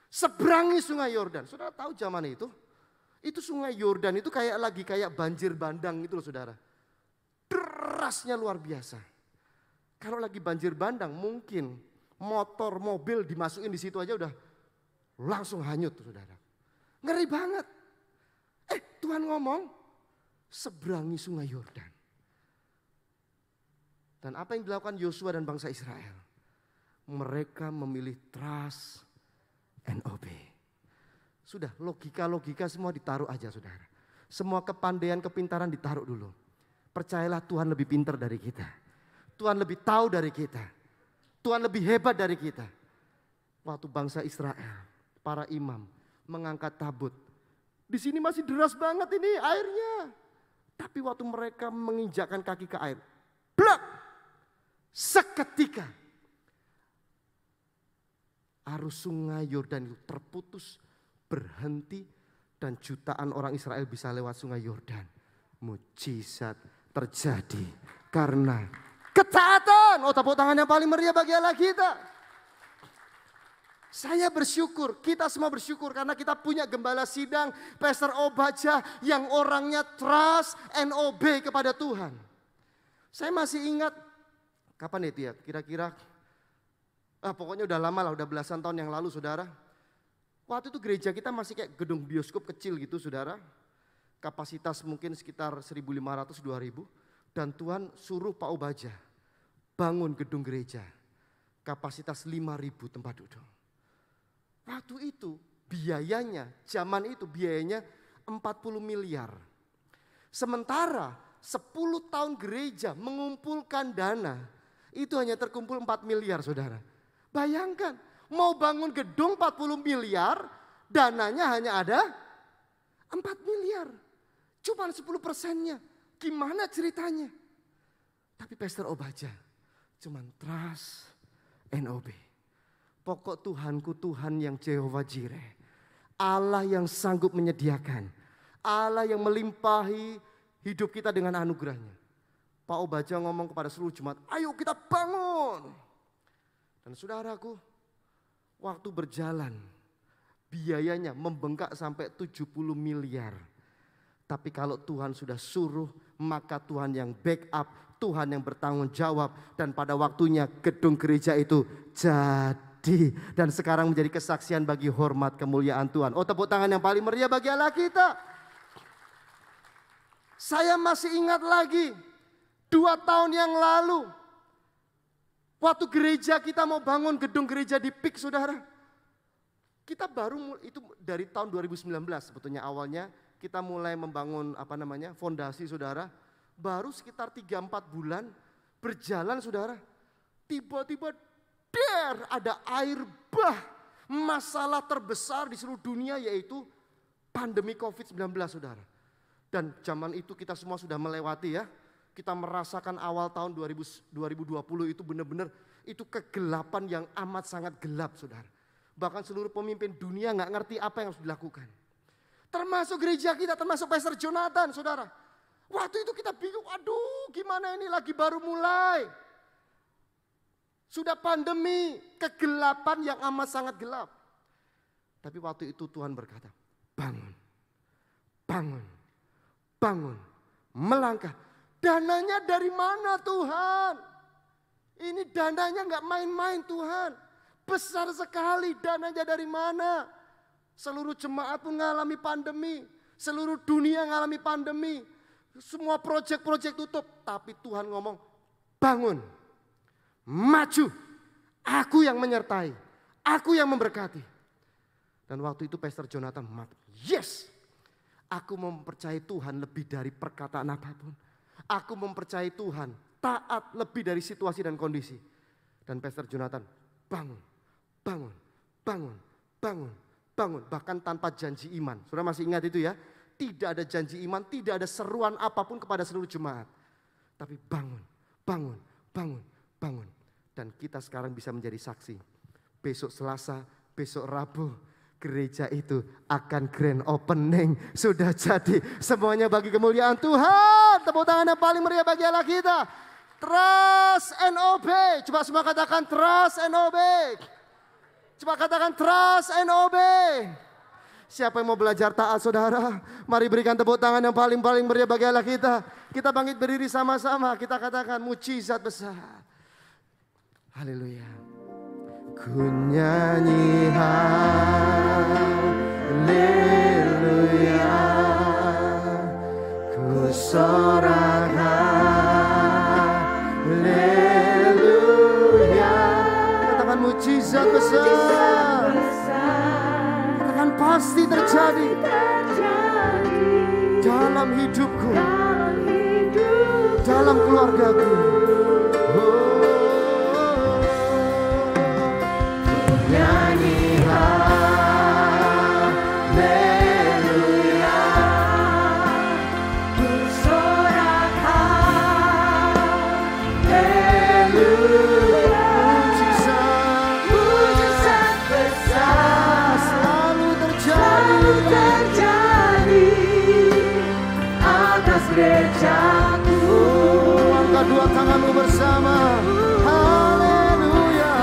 Seberangi sungai Yordan. Saudara tahu zaman itu sungai Yordan itu kayak banjir bandang gitu loh saudara. Derasnya luar biasa. Kalau lagi banjir bandang mungkin motor, mobil dimasukin di situ aja udah langsung hanyut saudara. Ngeri banget. Tuhan ngomong seberangi sungai Yordan. Dan apa yang dilakukan Yosua dan bangsa Israel? Mereka memilih trust and obey. Sudah logika semua ditaruh aja saudara. Semua kepandaian, kepintaran ditaruh dulu. Percayalah Tuhan lebih pintar dari kita. Tuhan lebih tahu dari kita. Tuhan lebih hebat dari kita. Waktu bangsa Israel, para imam mengangkat tabut. Di sini masih deras banget ini airnya. Tapi waktu mereka menginjakkan kaki ke air, blak! Seketika arus sungai Yordan itu terputus, berhenti, dan jutaan orang Israel bisa lewat sungai Yordan. Mujizat terjadi karena ketaatan. Oh, tepuk tangan yang paling meriah bagi Allah kita. Saya bersyukur, kita semua bersyukur karena kita punya gembala sidang Pastor Obaja yang orangnya trust and obey kepada Tuhan. Saya masih ingat, kapan itu ya, kira-kira, pokoknya udah lama lah, udah belasan tahun yang lalu saudara. Waktu itu gereja kita masih kayak gedung bioskop kecil gitu saudara. Kapasitas mungkin sekitar 1.500-2.000. Dan Tuhan suruh Pak Obaja bangun gedung gereja. Kapasitas 5.000 tempat duduk. Waktu itu biayanya, zaman itu biayanya 40 miliar. Sementara 10 tahun gereja mengumpulkan dana, itu hanya terkumpul 4 miliar saudara. Bayangkan, mau bangun gedung 40 miliar, dananya hanya ada 4 miliar. Cuma 10%-nya, gimana ceritanya? Tapi Pastor Obaja cuman trust and obey. Pokok Tuhanku Tuhan yang Jehovah Jireh. Allah yang sanggup menyediakan. Allah yang melimpahi hidup kita dengan anugerahnya. Pak Obaja ngomong kepada seluruh jemaat, ayo kita bangun. Dan saudaraku, waktu berjalan, biayanya membengkak sampai 70 miliar. Tapi kalau Tuhan sudah suruh, maka Tuhan yang backup, Tuhan yang bertanggung jawab. Dan pada waktunya gedung gereja itu jadi. Dan sekarang menjadi kesaksian bagi hormat kemuliaan Tuhan. Oh, tepuk tangan yang paling meriah bagi Allah kita. Saya masih ingat lagi 2 tahun yang lalu waktu gereja kita mau bangun gedung gereja di PIK saudara. Kita baru itu dari tahun 2019 sebetulnya awalnya kita mulai membangun fondasi saudara. Baru sekitar 3-4 bulan berjalan saudara. Tiba-tiba ada air bah, masalah terbesar di seluruh dunia yaitu pandemi COVID-19 saudara. Dan zaman itu kita semua sudah melewati ya. Kita merasakan awal tahun 2020 itu benar-benar itu kegelapan yang amat sangat gelap saudara. Bahkan seluruh pemimpin dunia nggak ngerti apa yang harus dilakukan. Termasuk gereja kita, termasuk Pastor Jonathan, saudara. Waktu itu kita bingung, aduh gimana ini lagi baru mulai. Sudah pandemi, kegelapan yang amat sangat gelap. Tapi waktu itu Tuhan berkata, bangun, bangun, bangun, melangkah. Dananya dari mana Tuhan? Ini dananya nggak main-main Tuhan. Besar sekali, dananya dari mana? Seluruh jemaat pun mengalami pandemi. Seluruh dunia mengalami pandemi. Semua proyek-proyek tutup. Tapi Tuhan ngomong, bangun, maju. Aku yang menyertai. Aku yang memberkati. Dan waktu itu Pastor Jonathan, yes. Aku mempercayai Tuhan lebih dari perkataan apapun. Aku mempercayai Tuhan taat lebih dari situasi dan kondisi. Dan Pastor Jonathan, bangun, bangun, bangun, bangun, bangun. Bahkan tanpa janji iman. Saudara masih ingat itu ya? Tidak ada janji iman, tidak ada seruan apapun kepada seluruh jemaat. Tapi bangun, bangun, bangun, bangun. Dan kita sekarang bisa menjadi saksi. Besok Selasa, besok Rabu, gereja itu akan grand opening. Sudah jadi semuanya bagi kemuliaan Tuhan. Tepuk tangan yang paling meriah bagi Allah kita. Trust and obey. Coba semua katakan trust and obey. Coba katakan trust and obey. Siapa yang mau belajar taat saudara? Mari berikan tepuk tangan yang paling meriah bagi Allah kita. Kita bangkit berdiri sama-sama. Kita katakan mujizat besar. Haleluya. Ku nyanyi haleluya. Ku sorak haleluya. Katakan mujizat besar. Katakan pasti terjadi dalam hidupku, dalam keluargaku. Nyanyi haleluya. Ku sorak haleluya. Mujizat besar selalu terjadi atas gerejaku. Angkat dua tanganmu bersama. Haleluya.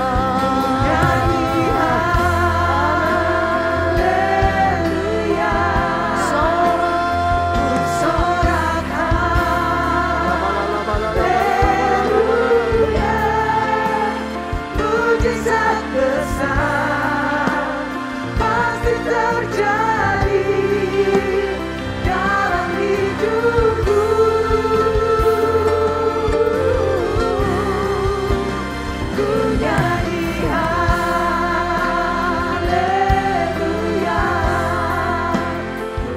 Mujizat besar pasti terjadi dalam hidupku. Ku nyanyi haleluya.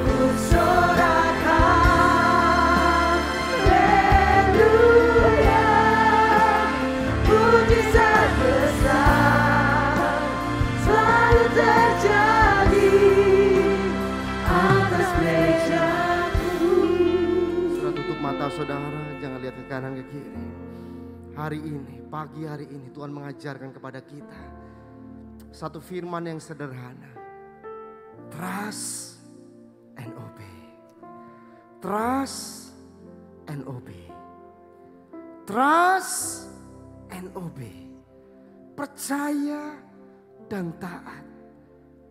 Ku sorak haleluya. Mujizat besar selalu terjadi atas gerejaku. Saudara tutup mata saudara, jangan lihat ke kanan ke kiri. Hari ini, pagi hari ini Tuhan mengajarkan kepada kita satu firman yang sederhana. Trust and obey. Trust and obey. Trust and obey. Percaya dan taat.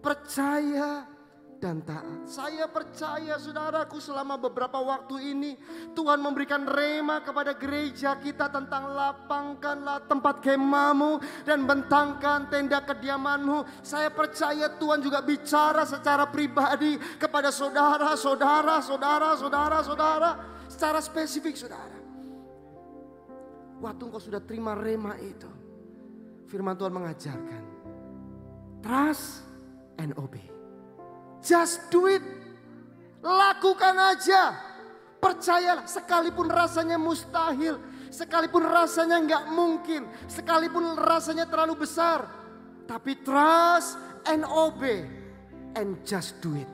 Percaya dan taat. Saya percaya saudaraku selama beberapa waktu ini Tuhan memberikan rema kepada gereja kita tentang lapangkanlah tempat kemahmu dan bentangkan tenda kediamanmu. Saya percaya Tuhan juga bicara secara pribadi kepada saudara secara spesifik saudara. Waktu engkau sudah terima rema itu, firman Tuhan mengajarkan trust and obey. Just do it. Lakukan aja. Percayalah sekalipun rasanya mustahil, sekalipun rasanya nggak mungkin, sekalipun rasanya terlalu besar, tapi trust and obey and just do it.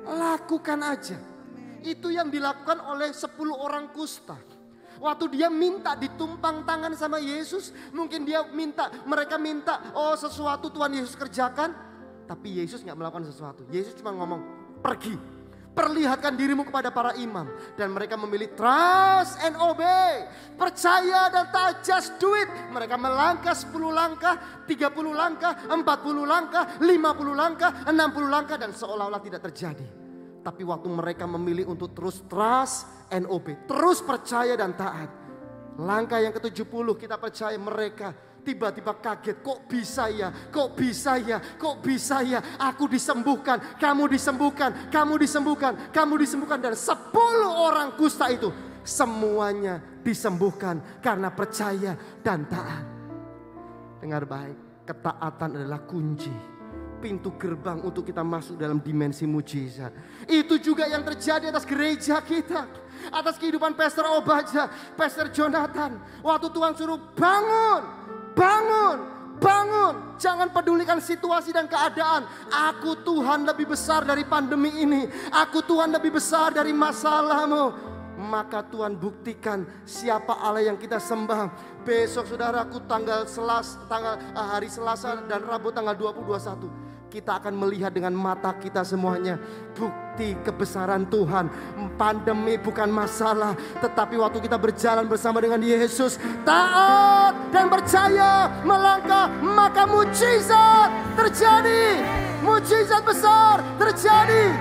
Lakukan aja. Itu yang dilakukan oleh 10 orang kusta. Waktu dia minta ditumpang tangan sama Yesus, mungkin mereka minta, oh sesuatu Tuhan Yesus kerjakan. Tapi Yesus nggak melakukan sesuatu. Yesus cuma ngomong, pergi. Perlihatkan dirimu kepada para imam. Dan mereka memilih trust and obey. Percaya dan taat, just do it. Mereka melangkah 10 langkah, 30 langkah, 40 langkah, 50 langkah, 60 langkah. Dan seolah-olah tidak terjadi. Tapi waktu mereka memilih untuk terus trust and obey. Terus percaya dan taat. Langkah yang ke-70 kita percaya mereka tiba-tiba kaget, kok bisa ya, kok bisa ya, kok bisa ya, aku disembuhkan, kamu disembuhkan, kamu disembuhkan, kamu disembuhkan. Dan 10 orang kusta itu semuanya disembuhkan karena percaya dan taat. Dengar baik, ketaatan adalah kunci, pintu gerbang untuk kita masuk dalam dimensi mujizat. Itu juga yang terjadi atas gereja kita, atas kehidupan Pastor Obaja, Pastor Jonathan. Waktu Tuhan suruh bangun, bangun, bangun. Jangan pedulikan situasi dan keadaan. Aku Tuhan lebih besar dari pandemi ini. Aku Tuhan lebih besar dari masalahmu. Maka Tuhan buktikan siapa Allah yang kita sembah. Besok saudaraku hari Selasa dan Rabu tanggal 20-21. Kita akan melihat dengan mata kita semuanya bukti kebesaran Tuhan. Pandemi bukan masalah, tetapi waktu kita berjalan bersama dengan Yesus, taat dan percaya, melangkah, maka mujizat terjadi. Mujizat besar terjadi.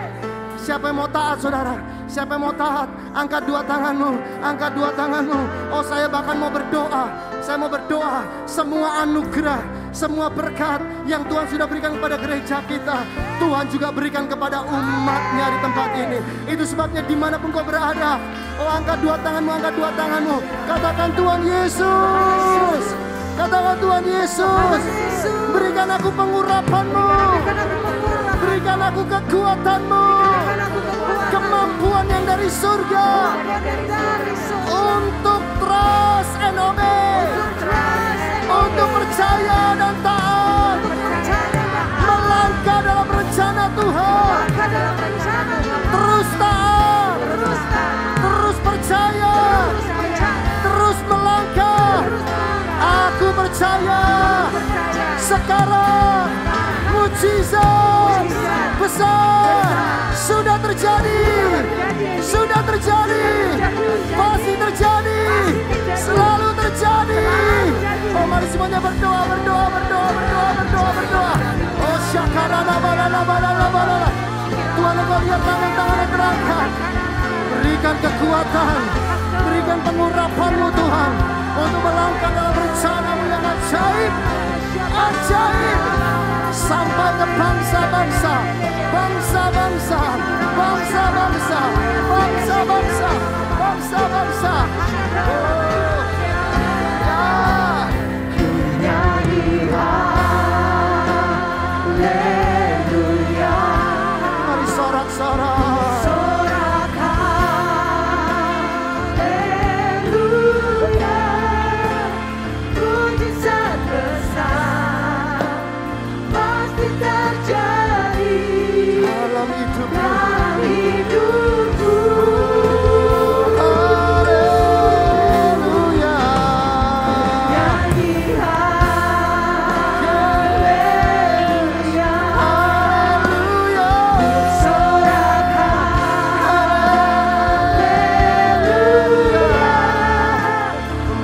Siapa yang mau taat saudara? Siapa yang mau taat? Angkat 2 tanganmu, angkat 2 tanganmu. Oh, saya bahkan mau berdoa. Saya mau berdoa semua anugerah, semua berkat yang Tuhan sudah berikan kepada gereja kita, Tuhan juga berikan kepada umatnya di tempat ini. Itu sebabnya dimanapun kau berada, oh angkat 2 tanganmu, angkat 2 tanganmu. Katakan Tuhan Yesus, katakan Tuhan Yesus, berikan aku pengurapan-Mu, berikan aku kekuatan-Mu, kemampuan yang dari surga untuk trust and obey, untuk percaya dan taat, melangkah dalam rencana Tuhan, terus taat, terus percaya, terus melangkah. Aku percaya sekarang mujizat besar sudah terjadi, sudah terjadi, pasti terjadi, selalu terjadi. Oh mari semuanya berdoa, berdoa, berdoa, berdoa, berdoa, berdoa. Oh syakarana balala balala balala. Tuhan engkau lihat tangan-tangan yang terangkat. Berikan kekuatan, berikan pengurapan-Mu Tuhan, untuk melangkah dalam rencana-Mu yang ajaib, ajaib. Sampai ke bangsa-bangsa, bangsa-bangsa, bangsa-bangsa, bangsa-bangsa, bangsa-bangsa. Oh, ya. Ku nyanyi haleluya. Mari sorak-sorak. Sorak haleluya. Mujizat besar pasti terjadi dalam hidupku. Haleluya. Nyanyi haleluya. Haleluya. Sorak haleluya.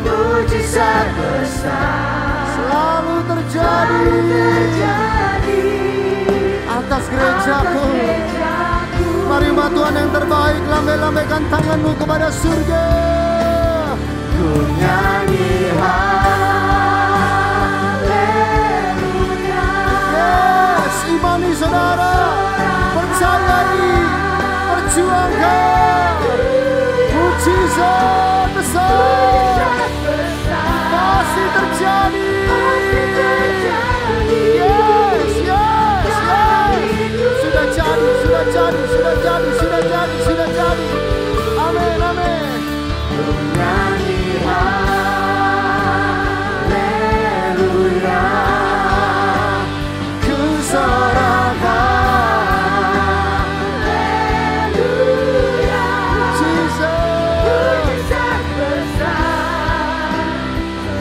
Mujizat besar selalu terjadi atas gerejaku. Mari umat Tuhan yang terbaik, lambai-lambaikan tanganmu kepada surga. Ku nyanyi haleluya. Yes, imani saudara, percayai, perjuangkan. Mujizat besar pasti terjadi. Yes, yes, yes. Sudah jadi, sudah jadi, sudah jadi, sudah jadi, sudah jadi. Amin, amin. Nyanyi haleluya. Ku sorakan Haleluya. Jesus. Mujizat besar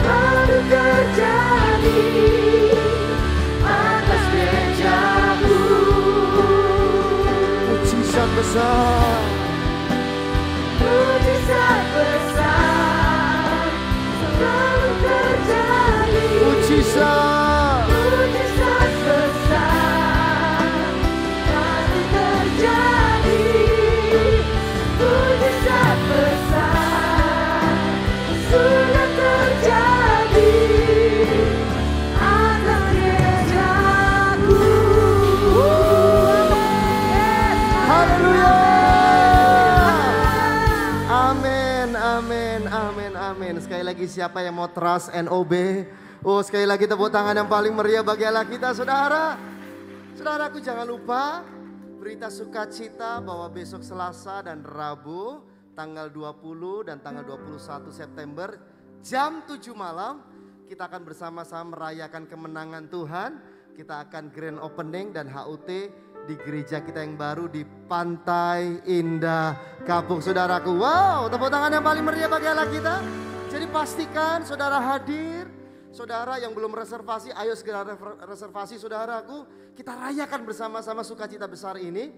baru terjadi. besar. Mujizat besar selalu terjadi. Mujizat. Mujizat besar selalu terjadi. Mujizat besar sudah terjadi atas gerejaku. Haleluya. Amin, amin, amin, amin. Sekali lagi siapa yang mau trust and obey? Oh, sekali lagi tepuk tangan yang paling meriah bagi Allah kita, saudara. Saudaraku, jangan lupa berita sukacita bahwa besok Selasa dan Rabu tanggal 20 dan tanggal 21 September jam 7 malam kita akan bersama-sama merayakan kemenangan Tuhan. Kita akan grand opening dan HUT di gereja kita yang baru di Pantai Indah Kapuk, saudaraku. Wow, tepuk tangan yang paling meriah bagi Allah kita. Jadi pastikan saudara hadir. Saudara yang belum reservasi, ayo segera reservasi, saudaraku. Kita rayakan bersama-sama sukacita besar ini.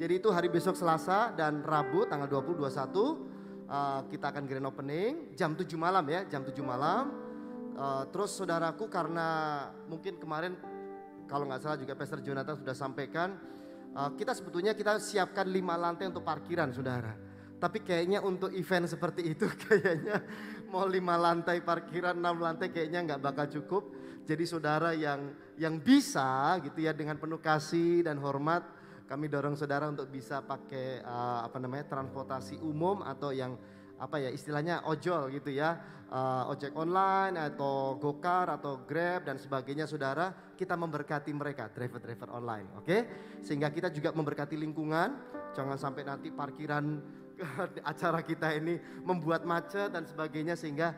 Jadi itu hari besok Selasa dan Rabu tanggal 20-21. Kita akan grand opening jam 7 malam ya, jam 7 malam. Terus saudaraku, karena mungkin kemarin kalau nggak salah juga Pastor Jonathan sudah sampaikan, kita sebetulnya kita siapkan 5 lantai untuk parkiran, saudara. Tapi kayaknya untuk event seperti itu kayaknya mau 5 lantai parkiran, 6 lantai kayaknya nggak bakal cukup. Jadi saudara yang bisa gitu ya, dengan penuh kasih dan hormat, kami dorong saudara untuk bisa pakai transportasi umum atau yang istilahnya ojol gitu ya, ojek online atau Gokar atau Grab dan sebagainya, saudara. Kita memberkati mereka, driver-driver online, oke? Sehingga kita juga memberkati lingkungan, jangan sampai nanti parkiran acara kita ini membuat macet dan sebagainya, sehingga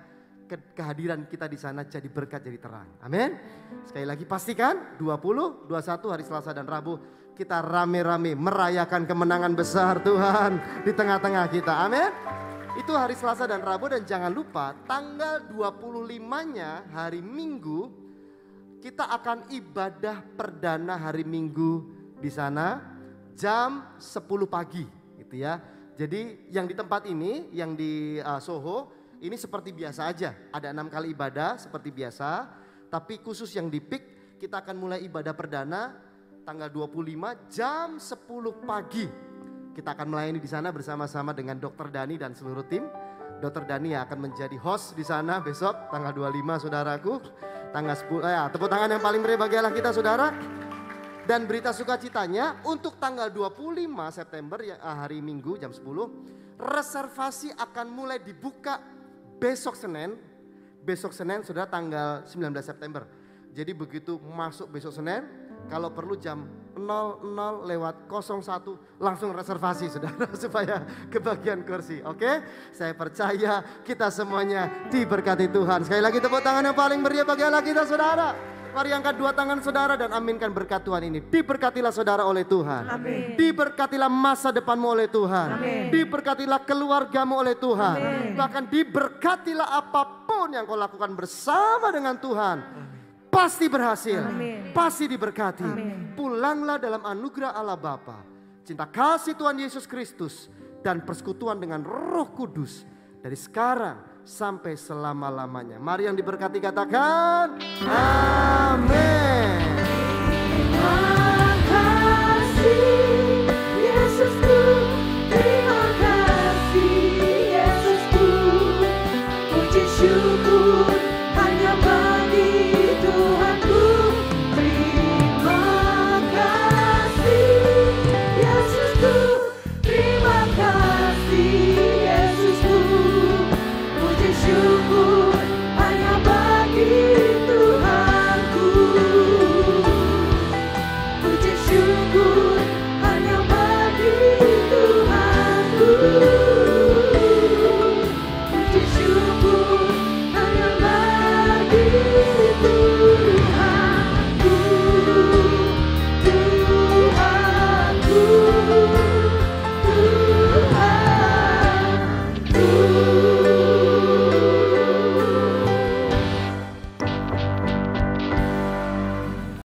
kehadiran kita di sana jadi berkat, jadi terang. Amin. Sekali lagi pastikan 20, 21 hari Selasa dan Rabu kita rame-rame merayakan kemenangan besar Tuhan di tengah-tengah kita. Amin. Itu hari Selasa dan Rabu, dan jangan lupa tanggal 25-nya hari Minggu kita akan ibadah perdana hari Minggu di sana jam 10 pagi gitu ya. Jadi yang di tempat ini, yang di Soho, ini seperti biasa aja. Ada 6 kali ibadah seperti biasa. Tapi khusus yang di PIK, kita akan mulai ibadah perdana tanggal 25 jam 10 pagi. Kita akan melayani di sana bersama-sama dengan Dr. Dani dan seluruh tim. Dr. Dani akan menjadi host di sana besok tanggal 25, saudaraku. Tanggal 10, tepuk tangan yang paling meriah bagi Allah kita, saudara. Dan berita sukacitanya untuk tanggal 25 September hari Minggu jam 10, reservasi akan mulai dibuka besok Senin. Besok Senin sudah tanggal 19 September. Jadi begitu masuk besok Senin, kalau perlu jam 00:01 langsung reservasi, saudara, supaya kebagian kursi. Oke? Saya percaya kita semuanya diberkati Tuhan. Sekali lagi tepuk tangan yang paling meriah bagi Allah kita, saudara. Mari angkat 2 tangan saudara dan aminkan berkat Tuhan ini. Diberkatilah saudara oleh Tuhan. Amin. Diberkatilah masa depanmu oleh Tuhan. Amin. Diberkatilah keluargamu oleh Tuhan. Amin. Bahkan diberkatilah apapun yang kau lakukan bersama dengan Tuhan. Pasti berhasil. Amin. Pasti diberkati. Amin. Pulanglah dalam anugerah Allah Bapa, cinta kasih Tuhan Yesus Kristus, dan persekutuan dengan Roh Kudus dari sekarang sampai selama-lamanya. Mari yang diberkati katakan amin.